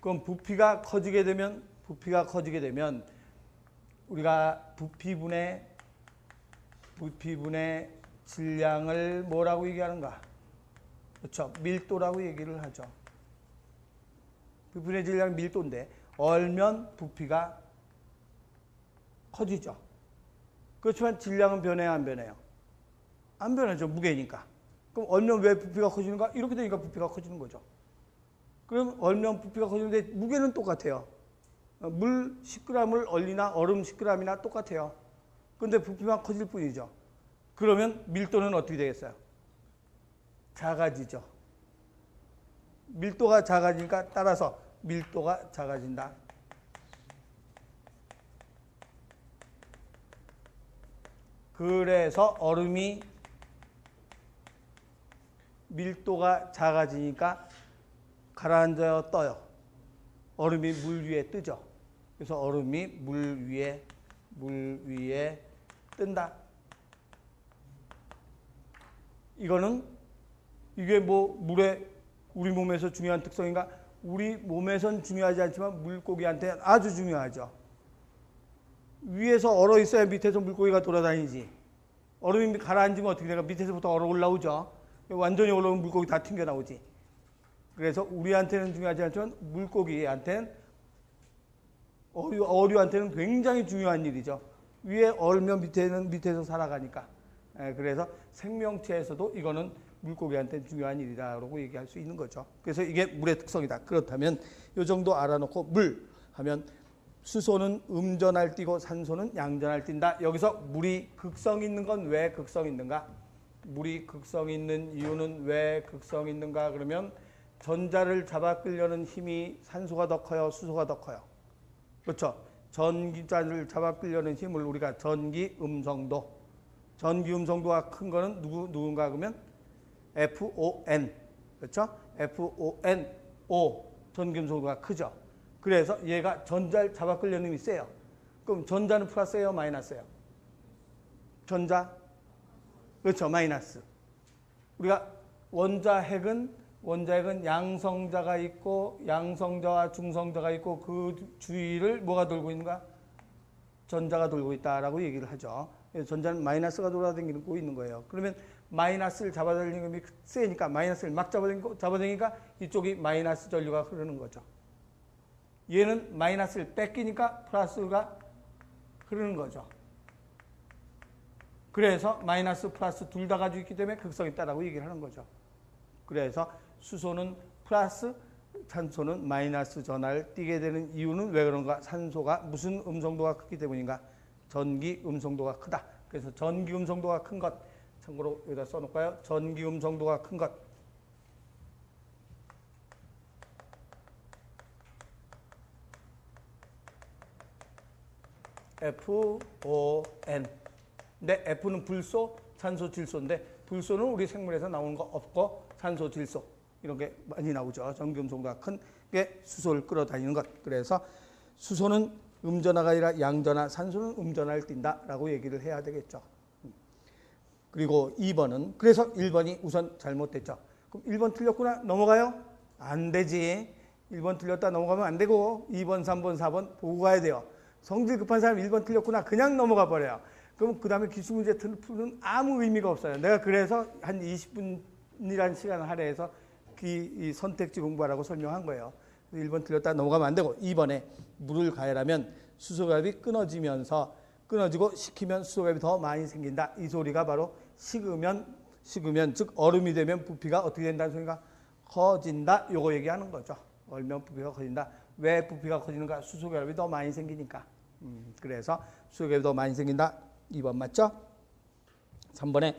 그럼 부피가 커지게 되면 우리가 부피분의 질량을 뭐라고 얘기하는가? 그렇죠. 밀도라고 얘기를 하죠. 부피분의 질량은 밀도인데 얼면 부피가 커지죠. 그렇지만 질량은 변해요, 안 변해요? 안 변하죠. 무게니까. 그럼 얼면 왜 부피가 커지는가? 이렇게 되니까 부피가 커지는 거죠. 그럼 얼면 부피가 커지는데 무게는 똑같아요. 물 10g을 얼리나 얼음 10g이나 똑같아요. 근데 부피만 커질 뿐이죠. 그러면 밀도는 어떻게 되겠어요? 작아지죠. 밀도가 작아지니까 따라서 밀도가 작아진다. 그래서 얼음이 밀도가 작아지니까 가라앉아 떠요. 얼음이 물 위에 뜨죠. 그래서 얼음이 물 위에 뜬다. 이게 뭐 우리 몸에서 중요한 특성인가? 우리 몸에선 중요하지 않지만 물고기한테 아주 중요하죠. 위에서 얼어 있어야 밑에서 물고기가 돌아다니지. 얼음이 가라앉으면 어떻게 돼요? 밑에서부터 얼어 올라오죠. 완전히 얼어오면 물고기 다 튕겨 나오지. 그래서 우리한테는 중요하지 않지만 물고기한테는 어류한테는 굉장히 중요한 일이죠. 위에 얼면 밑에서 살아가니까. 그래서 생명체에서도 이거는 물고기한테 중요한 일이라고 얘기할 수 있는 거죠. 그래서 이게 물의 특성이다. 그렇다면 이 정도 알아놓고 물 하면 수소는 음전할 띠고 산소는 양전할 띈다. 여기서 물이 극성 있는 건 왜 극성 있는가? 물이 극성 있는 이유는 왜 극성 있는가? 그러면 전자를 잡아 끌려는 힘이 산소가 더 커요? 수소가 더 커요? 그렇죠. 전기자를 잡아 끌려는 힘을 우리가 전기 음성도가 큰 거는 누군가 그러면 FON. 그렇죠? FONO 전기 음성도가 크죠. 그래서 얘가 전자를 잡아 끌려는 힘이 세요. 그럼 전자는 플러스예요, 마이너스예요? 전자? 그렇죠, 마이너스. 우리가 원자핵은 양성자가 있고 양성자와 중성자가 있고 그 주위를 뭐가 돌고 있는가? 전자가 돌고 있다라고 얘기를 하죠. 전자는 마이너스가 돌아다니고 있는 거예요. 그러면 마이너스를 잡아당기는 힘이 세니까 마이너스를 막 잡아당기니까 이쪽이 마이너스 전류가 흐르는 거죠. 얘는 마이너스를 뺏기니까 플러스가 흐르는 거죠. 그래서 마이너스 플러스 둘 다 가지고 있기 때문에 극성이 있다라고 얘기를 하는 거죠. 그래서 수소는 플러스, 산소는 마이너스 전하를 띠게 되는 이유는 왜 그런가? 산소가 무슨 음성도가 크기 때문인가? 전기 음성도가 크다. 그래서 전기 음성도가 큰 것. 참고로 여기다 써놓을까요? 전기 음성도가 큰 것. FON. 근데 F는 불소, 산소, 질소인데 불소는 우리 생물에서 나오는 거 없고 산소, 질소 이런 게 많이 나오죠. 전기 음성도가 큰 게 수소를 끌어다니는 것. 그래서 수소는 음전하가 아니라 양전하, 산소는 음전하를 띈다라고 얘기를 해야 되겠죠. 그리고 2번은 그래서 1번이 우선 잘못됐죠. 그럼 1번 틀렸구나 넘어가요? 안 되지. 1번 틀렸다 넘어가면 안 되고 2번, 3번, 4번 보고 가야 돼요. 성질 급한 사람 1번 틀렸구나 그냥 넘어가 버려요. 그럼 그 다음에 기출문제 푸는 아무 의미가 없어요. 내가 그래서 한 20분이라는 시간을 할애해서 이 선택지 공부하라고 설명한 거예요. 1번 틀렸다 넘어가면 안 되고 2번에 물을 가열하면 수소결합이 끊어지고 식히면 수소결합이 더 많이 생긴다. 이 소리가 바로 식으면 즉 얼음이 되면 부피가 어떻게 된다는 소리가 커진다. 요거 얘기하는 거죠. 얼면 부피가 커진다. 왜 부피가 커지는가? 수소결합이 더 많이 생기니까. 그래서 수소결합이 더 많이 생긴다. 2번 맞죠? 3번에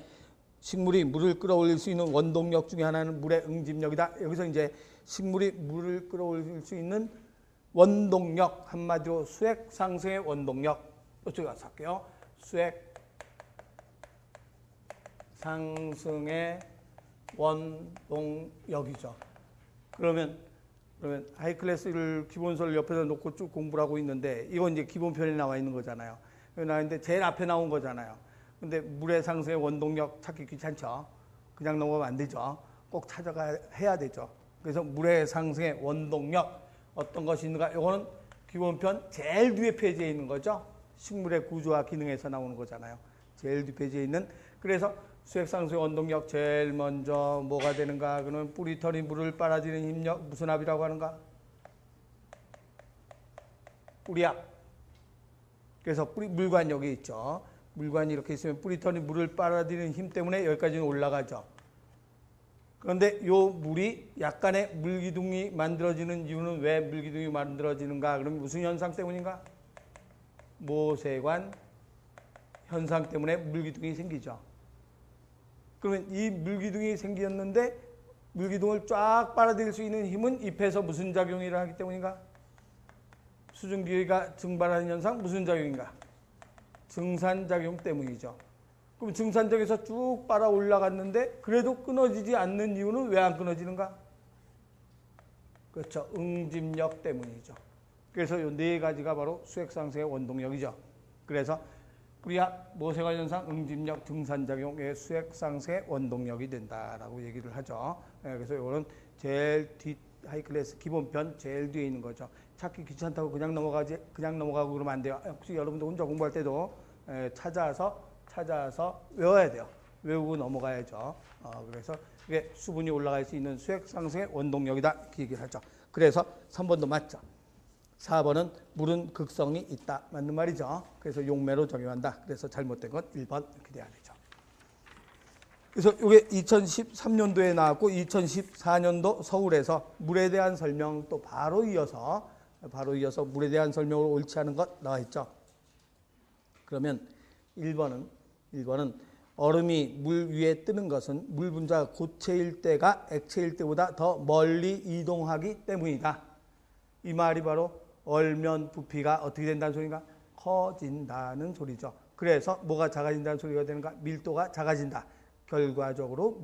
식물이 물을 끌어올릴 수 있는 원동력 중에 하나는 물의 응집력이다. 여기서 이제 식물이 물을 끌어올릴 수 있는 원동력, 한마디로 수액 상승의 원동력. 이쪽에 가서 할게요. 수액 상승의 원동력이죠. 그러면 하이클래스를 기본서를 옆에다 놓고 쭉 공부를 하고 있는데 이건 이제 기본편에 나와 있는 거잖아요. 여기 나왔는데 제일 앞에 나온 거잖아요. 근데 물의 상승의 원동력 찾기 귀찮죠. 그냥 넘어가면 안 되죠. 꼭 찾아가 해야 되죠. 그래서 물의 상승의 원동력 어떤 것이 있는가? 이거는 기본편 제일 뒤에 페이지에 있는 거죠. 식물의 구조와 기능에서 나오는 거잖아요. 제일 뒤 페이지에 있는. 그래서 수액 상승의 원동력 제일 먼저 뭐가 되는가? 그러면 뿌리털이 물을 빨아들이는 힘력 무슨 합이라고 하는가? 뿌리압. 그래서 물관력이 있죠. 물관이 이렇게 있으면 뿌리털이 물을 빨아들이는 힘 때문에 여기까지는 올라가죠. 그런데 요 물이 약간의 물기둥이 만들어지는 이유는 왜 물기둥이 만들어지는가? 그럼 무슨 현상 때문인가? 모세관 현상 때문에 물기둥이 생기죠. 그러면 이 물기둥이 생겼는데 물기둥을 쫙 빨아들일 수 있는 힘은 잎에서 무슨 작용이 일어나기 때문인가? 수증기가 증발하는 현상 무슨 작용인가? 증산작용 때문이죠. 그럼 증산작에서 쭉 빨아 올라갔는데 그래도 끊어지지 않는 이유는 왜 안 끊어지는가? 그렇죠. 응집력 때문이죠. 그래서 이 네 가지가 바로 수액상승의 원동력이죠. 그래서 뿌리압, 모세관 현상, 응집력, 증산작용의 수액상승의 원동력이 된다라고 얘기를 하죠. 그래서 이거는 제일 뒷 하이클래스 기본편 제일 뒤에 있는 거죠. 찾기 귀찮다고 그냥 넘어가고 그러면 안 돼요. 혹시 여러분도 혼자 공부할 때도 찾아서 외워야 돼요. 외우고 넘어가야죠. 그래서 이게 수분이 올라갈 수 있는 수액 상승의 원동력이다. 이렇게 얘기를 하죠. 그래서 3번도 맞죠. 4번은 물은 극성이 있다. 맞는 말이죠. 그래서 용매로 적용한다. 그래서 잘못된 건 1번 이렇게 돼야 되죠. 그래서 이게 2013년도에 나왔고 2014년도 서울에서 물에 대한 설명 또 바로 이어서 물에 대한 설명으로 옳지 않은 것 나와 있죠. 그러면 1번은 얼음이 물 위에 뜨는 것은 물 분자가 고체일 때가 액체일 때보다 더 멀리 이동하기 때문이다. 이 말이 바로 얼면 부피가 어떻게 된다는 소리인가? 커진다는 소리죠. 그래서 뭐가 작아진다는 소리가 되는가? 밀도가 작아진다. 결과적으로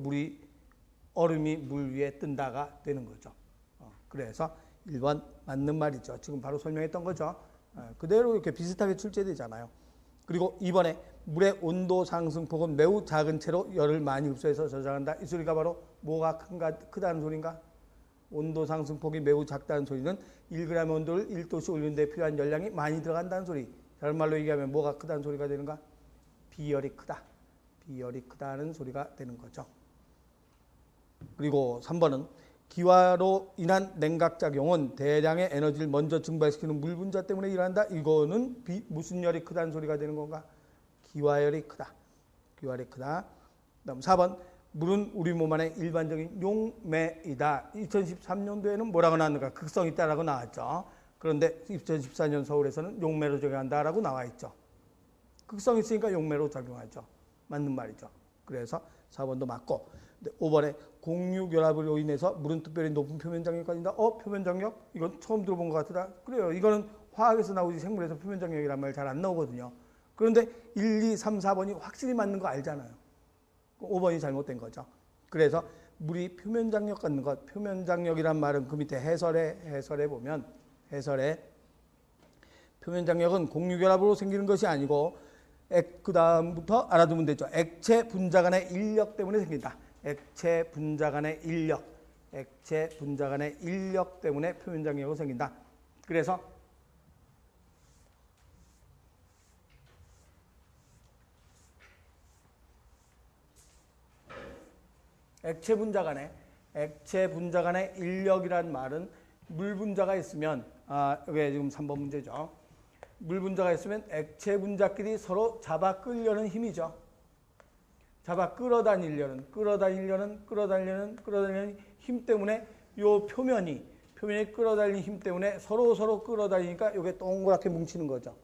얼음이 물 위에 뜬다가 되는 거죠. 그래서 1번 맞는 말이죠. 지금 바로 설명했던 거죠. 그대로 이렇게 비슷하게 출제되잖아요. 그리고 2번에 물의 온도 상승폭은 매우 작은 채로 열을 많이 흡수해서 저장한다. 이 소리가 바로 뭐가 크다는 소리인가? 온도 상승폭이 매우 작다는 소리는 1g의 온도를 1도씩 올리는 데 필요한 열량이 많이 들어간다는 소리. 다른 말로 얘기하면 뭐가 크다는 소리가 되는가? 비열이 크다. 비열이 크다는 소리가 되는 거죠. 그리고 3번은 기화로 인한 냉각작용은 대량의 에너지를 먼저 증발시키는 물 분자 때문에 일어난다. 이거는 무슨 열이 크다는 소리가 되는 건가? 기화열이 크다. 기화열이 크다. 그다음 4번 물은 우리 몸 안에 일반적인 용매이다. 2013년도에는 뭐라고 나왔는가? 극성이 있다라고 나왔죠. 그런데 2014년 서울에서는 용매로 적용한다라고 나와 있죠. 극성이 있으니까 용매로 작용하죠. 맞는 말이죠. 그래서 4번도 맞고 5번에 공유결합으로 인해서 물은 특별히 높은 표면장력이 가진다. 표면장력? 이건 처음 들어본 것 같다. 그래요. 이거는 화학에서 나오지 생물에서 표면장력이란 말 잘 안 나오거든요. 그런데 1, 2, 3, 4번이 확실히 맞는 거 알잖아요. 5번이 잘못된 거죠. 그래서 물이 표면장력 갖는 것, 표면장력이란 말은 그 밑에 해설에 보면 표면장력은 공유결합으로 생기는 것이 아니고 그 다음부터 알아두면 되죠. 액체 분자 간의 인력 때문에 생긴다. 액체 분자 간의 인력. 액체 분자 간의 인력 때문에 표면장력이 생긴다. 그래서 액체 분자 간의 인력이란 말은 물 분자가 있으면 이게 지금 3번 문제죠. 물 분자가 있으면 액체 분자끼리 서로 잡아 끌려는 힘이죠. 잡아 끌어다니려는 힘 때문에 요 표면이 끌어다니는 힘 때문에 서로 끌어다니니까 이게 동그랗게 뭉치는 거죠.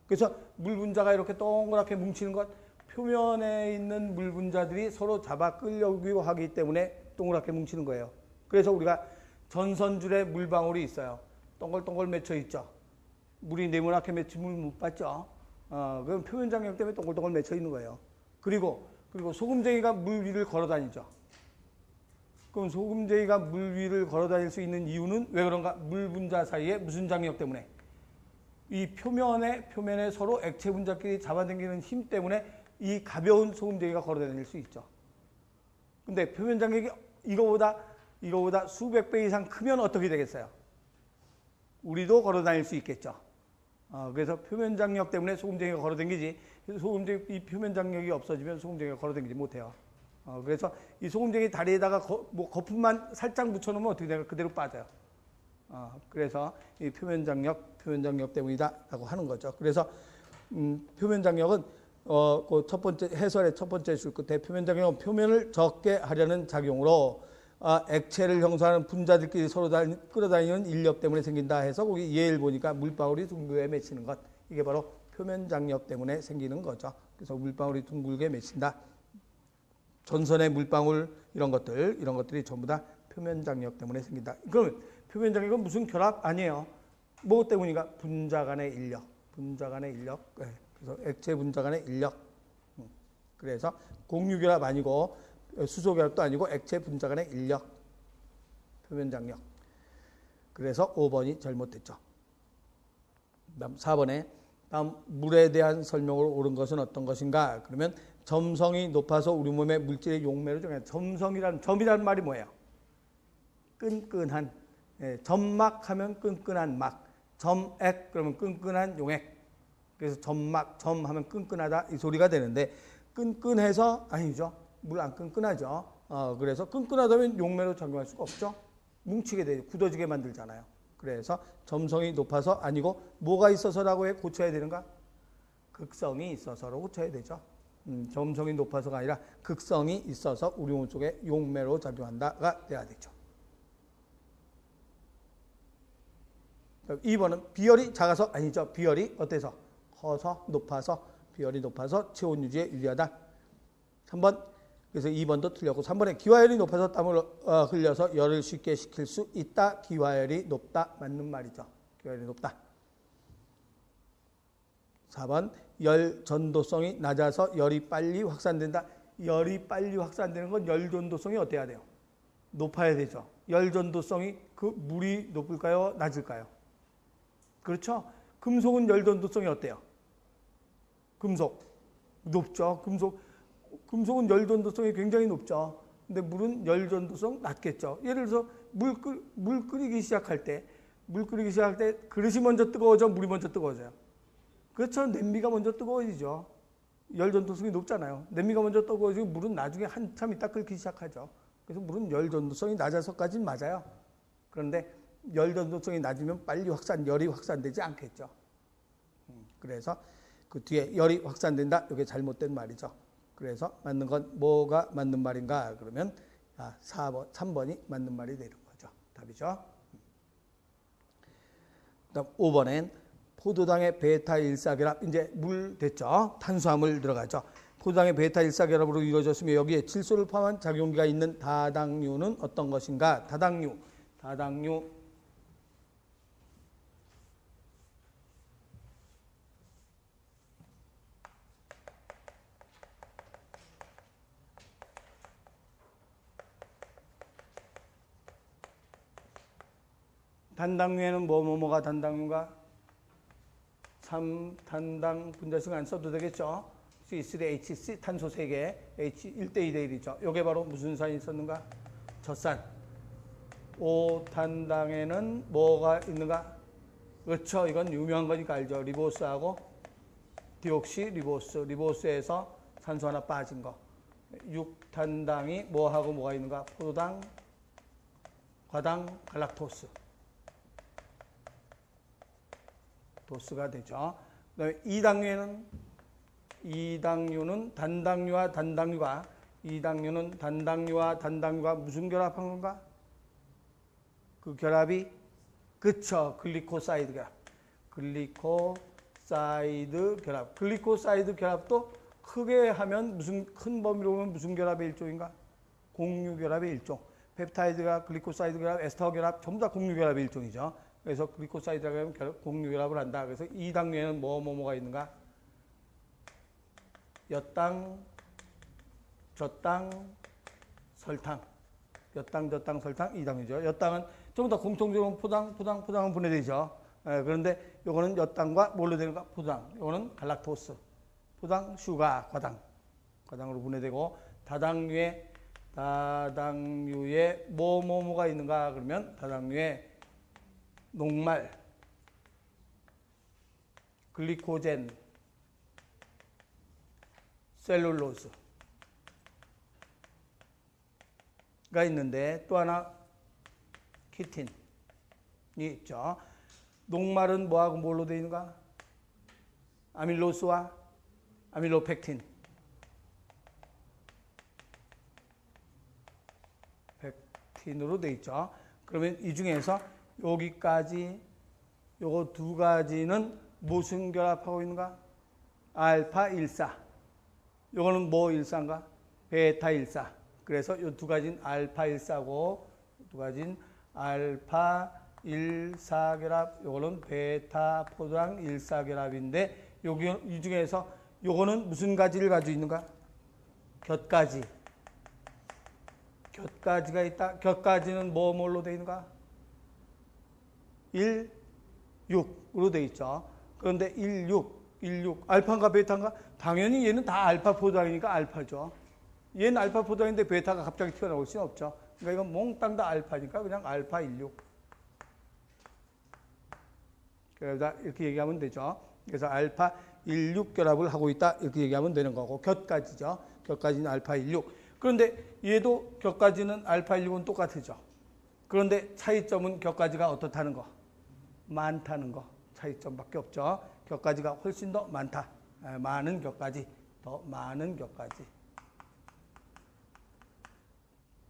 그래서 물 분자가 이렇게 동그랗게 뭉치는 것, 표면에 있는 물 분자들이 서로 잡아 끌려고 하기 때문에 동그랗게 뭉치는 거예요. 그래서 우리가 전선줄에 물방울이 있어요. 동글동글 맺혀 있죠. 물이 네모나게 맺히면 못 봤죠. 그럼 표면장력 때문에 동글동글 맺혀 있는 거예요. 그리고 소금쟁이가 물 위를 걸어 다니죠. 그럼 소금쟁이가 물 위를 걸어 다닐 수 있는 이유는 왜 그런가? 물 분자 사이에 무슨 장력 때문에? 이 표면에 서로 액체 분자끼리 잡아당기는 힘 때문에 이 가벼운 소금쟁이가 걸어 다닐 수 있죠. 근데 표면 장력이 이거보다 수백 배 이상 크면 어떻게 되겠어요? 우리도 걸어 다닐 수 있겠죠. 그래서 표면 장력 때문에 소금쟁이가 걸어 다니지, 이 표면 장력이 없어지면 소금쟁이가 걸어 다니지 못해요. 그래서 이 소금쟁이 다리에다가 거품만 살짝 묻혀놓으면 어떻게 돼요? 그대로 빠져요. 그래서 이 표면 장력 때문이다라고 하는 거죠. 그래서 표면 장력은 그 첫 번째 해설의 첫 번째 줄 끝에 표면 장력은 표면을 적게 하려는 작용으로 액체를 형성하는 분자들끼리 서로 끌어다니는 인력 때문에 생긴다 해서 거기 예를 보니까 물방울이 둥글게 맺히는 것, 이게 바로 표면 장력 때문에 생기는 거죠. 그래서 물방울이 둥글게 맺힌다. 전선의 물방울 이런 것들이 전부 다 표면 장력 때문에 생긴다. 그러면 표면 장력은 무슨 결합 아니에요. 뭐 때문인가? 분자 간의 인력. 네. 그래서 액체 분자 간의 인력. 그래서 공유결합 아니고 수소결합도 아니고 액체 분자 간의 인력. 표면 장력. 그래서 5번이 잘못됐죠. 다음 4번에 다음 물에 대한 설명으로 옳은 것은 어떤 것인가? 그러면 점성이 높아서 우리 몸의 물질의 용매를 정해. 점이라는 말이 뭐예요? 끈끈한. 점막하면 끈끈한 막. 점액 그러면 끈끈한 용액. 그래서 점하면 끈끈하다 이 소리가 되는데 끈끈해서 아니죠. 물 안 끈끈하죠. 그래서 끈끈하다면 용매로 작용할 수가 없죠. 뭉치게 되죠. 굳어지게 만들잖아요. 그래서 점성이 높아서 아니고 뭐가 있어서라고 해 고쳐야 되는가? 극성이 있어서로 고쳐야 되죠. 점성이 높아서가 아니라 극성이 있어서 우리 몸 속에 용매로 작용한다가 돼야 되죠. 2번은 비열이 작아서 아니죠. 비열이 어때서? 커서 높아서 비열이 높아서 체온 유지에 유리하다. 3번 그래서 2번도 틀렸고 3번에 기화열이 높아서 땀을 흘려서 열을 쉽게 식힐 수 있다. 기화열이 높다. 맞는 말이죠. 기화열이 높다. 4번 열 전도성이 낮아서 열이 빨리 확산된다. 열이 빨리 확산되는 건 열 전도성이 어때야 돼요? 높아야 되죠. 열 전도성이 그 물이 높을까요? 낮을까요? 그렇죠. 금속은 열 전도성이 어때요? 금속 높죠. 금속은 열 전도성이 굉장히 높죠. 근데 물은 열 전도성 낮겠죠. 예를 들어서 물 끓이기 시작할 때 그릇이 먼저 뜨거워져, 물이 먼저 뜨거워져요. 그렇죠. 냄비가 먼저 뜨거워지죠. 열 전도성이 높잖아요. 냄비가 먼저 뜨거워지고 물은 나중에 한참 있다 끓기 시작하죠. 그래서 물은 열 전도성이 낮아서까지는 맞아요. 그런데 열 전도성이 낮으면 빨리 열이 확산되지 않겠죠. 그래서 그 뒤에 열이 확산된다. 이게 잘못된 말이죠. 그래서 맞는 건 뭐가 맞는 말인가? 그러면 3번이 맞는 말이 되는 거죠. 답이죠. 그다음 5번엔 포도당의 베타 일사결합, 이제 물 됐죠. 탄수화물 들어가죠. 포도당의 베타 일사결합으로 이루어졌으며 여기에 질소를 포함한 작용기가 있는 다당류는 어떤 것인가? 다당류 단당류에는 뭐가 단당류가? 3탄당 분자식 안 써도 되겠죠? C3H3 탄소 3개, H 1대2대 1이죠. 요게 바로 무슨 산이 있었는가? 젖산. 5탄당에는 뭐가 있는가? 그렇죠. 이건 유명한 거니까 알죠. 리보스하고 디옥시 리보스. 리보스에서 산소 하나 빠진 거. 6탄당이 뭐하고 뭐가 있는가? 포도당, 과당, 갈락토스. 도스가 되죠. 그다음에 2당류에는 단당류와 단당류가 2당류는 단당류와 단당류가 무슨 결합한 건가? 그 결합이 그쵸. 글리코사이드 결합. 글리코사이드 결합. 글리코사이드 결합도 크게 하면 무슨 큰 범위로 보면 무슨 결합의 일종인가? 공유 결합의 일종. 펩타이드가 글리코사이드 결합, 에스터 결합 전부 다 공유 결합의 일종이죠. 그래서 글리코사이드라고 하면 공유 결합을 한다. 그래서 이 당류에는 뭐가 있는가? 엿당, 젖당, 설탕. 엿당, 젖당, 설탕 이 당류죠. 엿당은 전부 다 공통적으로 포당은 분해되죠. 그런데 요거는 엿당과 뭘로 되는가? 포당. 요거는 갈락토스. 포당, 슈가, 과당으로 분해되고 다당류에 뭐가 있는가? 그러면 다당류에 녹말, 글리코젠, 셀룰로스가 있는데 또 하나 키틴이 있죠. 녹말은 뭐하고 뭘로 되어 있는가? 아밀로스와 아밀로펙틴. 펙틴으로 되어 있죠. 그러면 이 중에서 여기까지 요거 두 가지는 무슨 결합하고 있는가? 알파 1사. 요거는 뭐 1사인가? 베타 1사. 그래서 이 두 가지는 알파 1사고 두 가지는 알파 1사 결합, 요거는 베타 포당 1사 결합인데 여기 이 중에서 요거는 무슨 가지를 가지고 있는가? 곁가지. 곁가지가 있다. 곁가지는 뭘로 되어 있는가? 1, 6으로 되어 있죠. 그런데 1, 6, 알파인가 베타인가? 당연히 얘는 다 알파 포당이니까 알파죠. 얘는 알파 포당인데 베타가 갑자기 튀어나올 수는 없죠. 그러니까 이건 몽땅 다 알파니까 그냥 알파 1, 6. 그래서 이렇게 얘기하면 되죠. 그래서 알파 1, 6 결합을 하고 있다. 이렇게 얘기하면 되는 거고 곁가지죠. 곁가지는 알파 1, 6. 그런데 얘도 곁가지는 알파 1, 6은 똑같죠. 그런데 차이점은 곁가지가 어떻다는 거? 많다는 거. 차이점밖에 없죠. 곁가지가 훨씬 더 많다. 많은 곁가지. 더 많은 곁가지.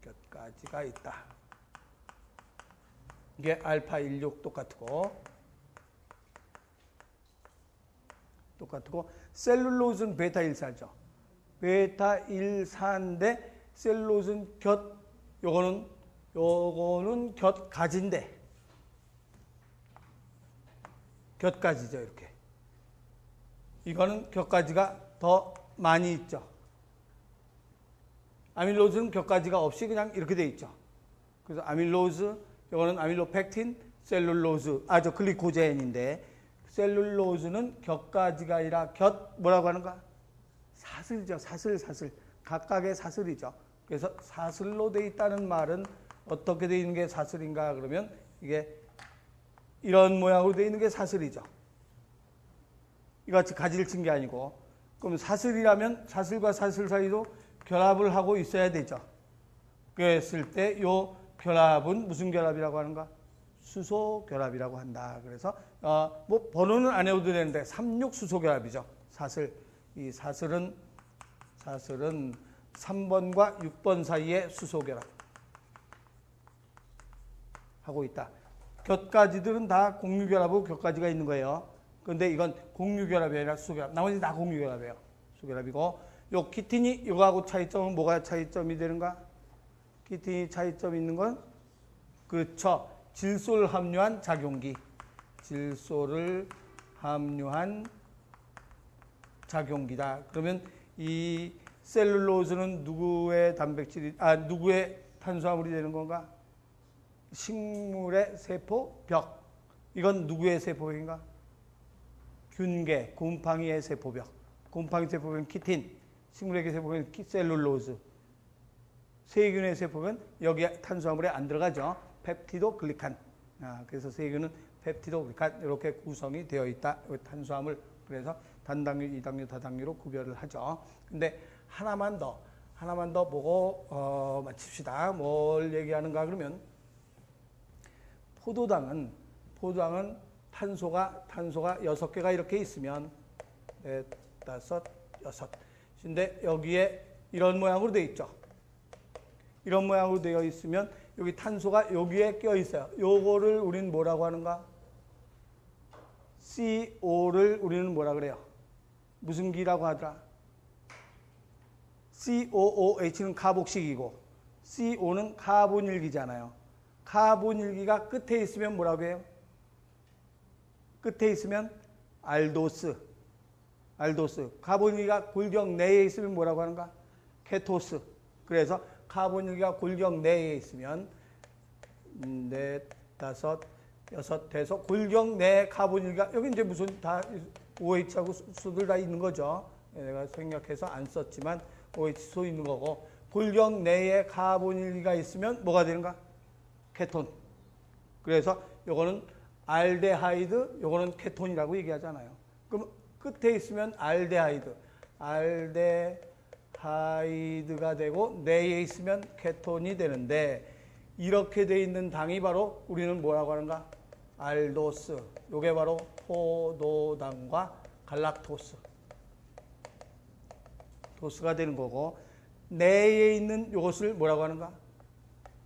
곁가지가 있다. 이게 알파 1, 6 똑같고 셀룰로스는 베타 1사죠. 베타 1사인데 셀룰로스는 요거는 곁가지인데 곁가지죠. 이렇게. 이거는 곁가지가 더 많이 있죠. 아밀로스는 곁가지가 없이 그냥 이렇게 돼 있죠. 그래서 아밀로스, 이거는 아밀로펙틴, 셀룰로스, 글리코젠인데 셀룰로스는 곁가지가 아니라 뭐라고 하는가? 사슬이죠. 사슬. 각각의 사슬이죠. 그래서 사슬로 돼 있다는 말은 어떻게 돼 있는 게 사슬인가? 그러면 이게 이런 모양으로 돼 있는 게 사슬이죠. 이같이 가지를 친 게 아니고. 그럼 사슬이라면 사슬과 사슬 사이도 결합을 하고 있어야 되죠. 그랬을 때 요 결합은 무슨 결합이라고 하는가? 수소 결합이라고 한다. 그래서 뭐 번호는 안 해도 되는데 36 수소 결합이죠. 사슬. 이 사슬은 3번과 6번 사이에 수소 결합 하고 있다. 곁가지들은 다 공유결합하고 곁가지가 있는 거예요. 그런데 이건 공유결합이 아니라 수결합. 나머지 다 공유결합이에요. 수결합이고 요 키틴이 이거하고 차이점은 뭐가 차이점이 되는가? 키틴이 차이점 있는 건 그렇죠. 질소를 함유한 작용기. 질소를 함유한 작용기다. 그러면 이 셀룰로스는 누구의 누구의 탄수화물이 되는 건가? 식물의 세포벽. 이건 누구의 세포벽인가? 균계, 곰팡이의 세포벽, 곰팡이 세포벽은 키틴, 식물에게 세포벽은 셀룰로즈, 세균의 세포벽은 여기 탄수화물에 안 들어가죠. 펩티도글리칸. 그래서 세균은 펩티도글리칸 이렇게 구성이 되어 있다. 탄수화물. 그래서 단당류, 이당류, 다당류로 구별을 하죠. 근데 하나만 더 보고 마칩시다. 뭘 얘기하는가 그러면 포도당은 탄소가 6개가 이렇게 있으면 4, 5, 6. 근데 여기에 이런 모양으로 되어 있죠. 이런 모양으로 되어 있으면 여기 탄소가 여기에 껴 있어요. 요거를 우리는 뭐라고 하는가? CO를 우리는 뭐라 그래요? 무슨 기라고 하더라? COOH는 카복식이고 CO는 카본일기잖아요. 카본일기가 끝에 있으면 뭐라고 해요? 끝에 있으면 알도스. 카본일기가 골격 내에 있으면 뭐라고 하는가? 케토스. 그래서 카본일기가 골격 내에 있으면 4, 5, 6 돼서 골격 내 카본일기가 여기 이제 무슨 다 OH하고 수들 다 있는 거죠. 내가 생략해서 안 썼지만 OH소 있는 거고 골격 내에 카본일기가 있으면 뭐가 되는가? 케톤. 그래서 요거는 알데하이드, 요거는 케톤이라고 얘기하잖아요. 그럼 끝에 있으면 알데하이드가 되고 내에 있으면 케톤이 되는데 이렇게 돼 있는 당이 바로 우리는 뭐라고 하는가? 알도스. 요게 바로 포도당과 갈락토스. 도스가 되는 거고 내에 있는 요것을 뭐라고 하는가?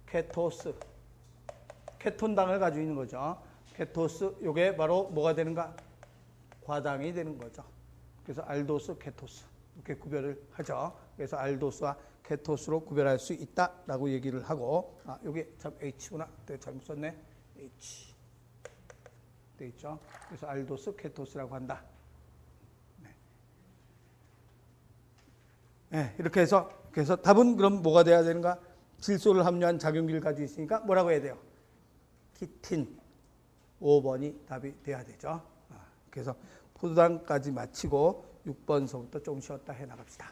케토스. 케톤당을 가지고 있는 거죠. 케토스. 요게 바로 뭐가 되는가? 과당이 되는 거죠. 그래서 알도스, 케토스. 이렇게 구별을 하죠. 그래서 알도스와 케토스로 구별할 수 있다라고 얘기를 하고 요게 참 H구나. 잘못 썼네. H. 돼 있죠. 그래서 알도스, 케토스라고 한다. 네, 이렇게 해서 그래서 답은 그럼 뭐가 돼야 되는가? 질소를 함유한 작용기를 가지고 있으니까 뭐라고 해야 돼요? 키틴 5번이 답이 돼야 되죠. 그래서 포도당까지 마치고 6번서부터 좀 쉬었다 해 나갑시다.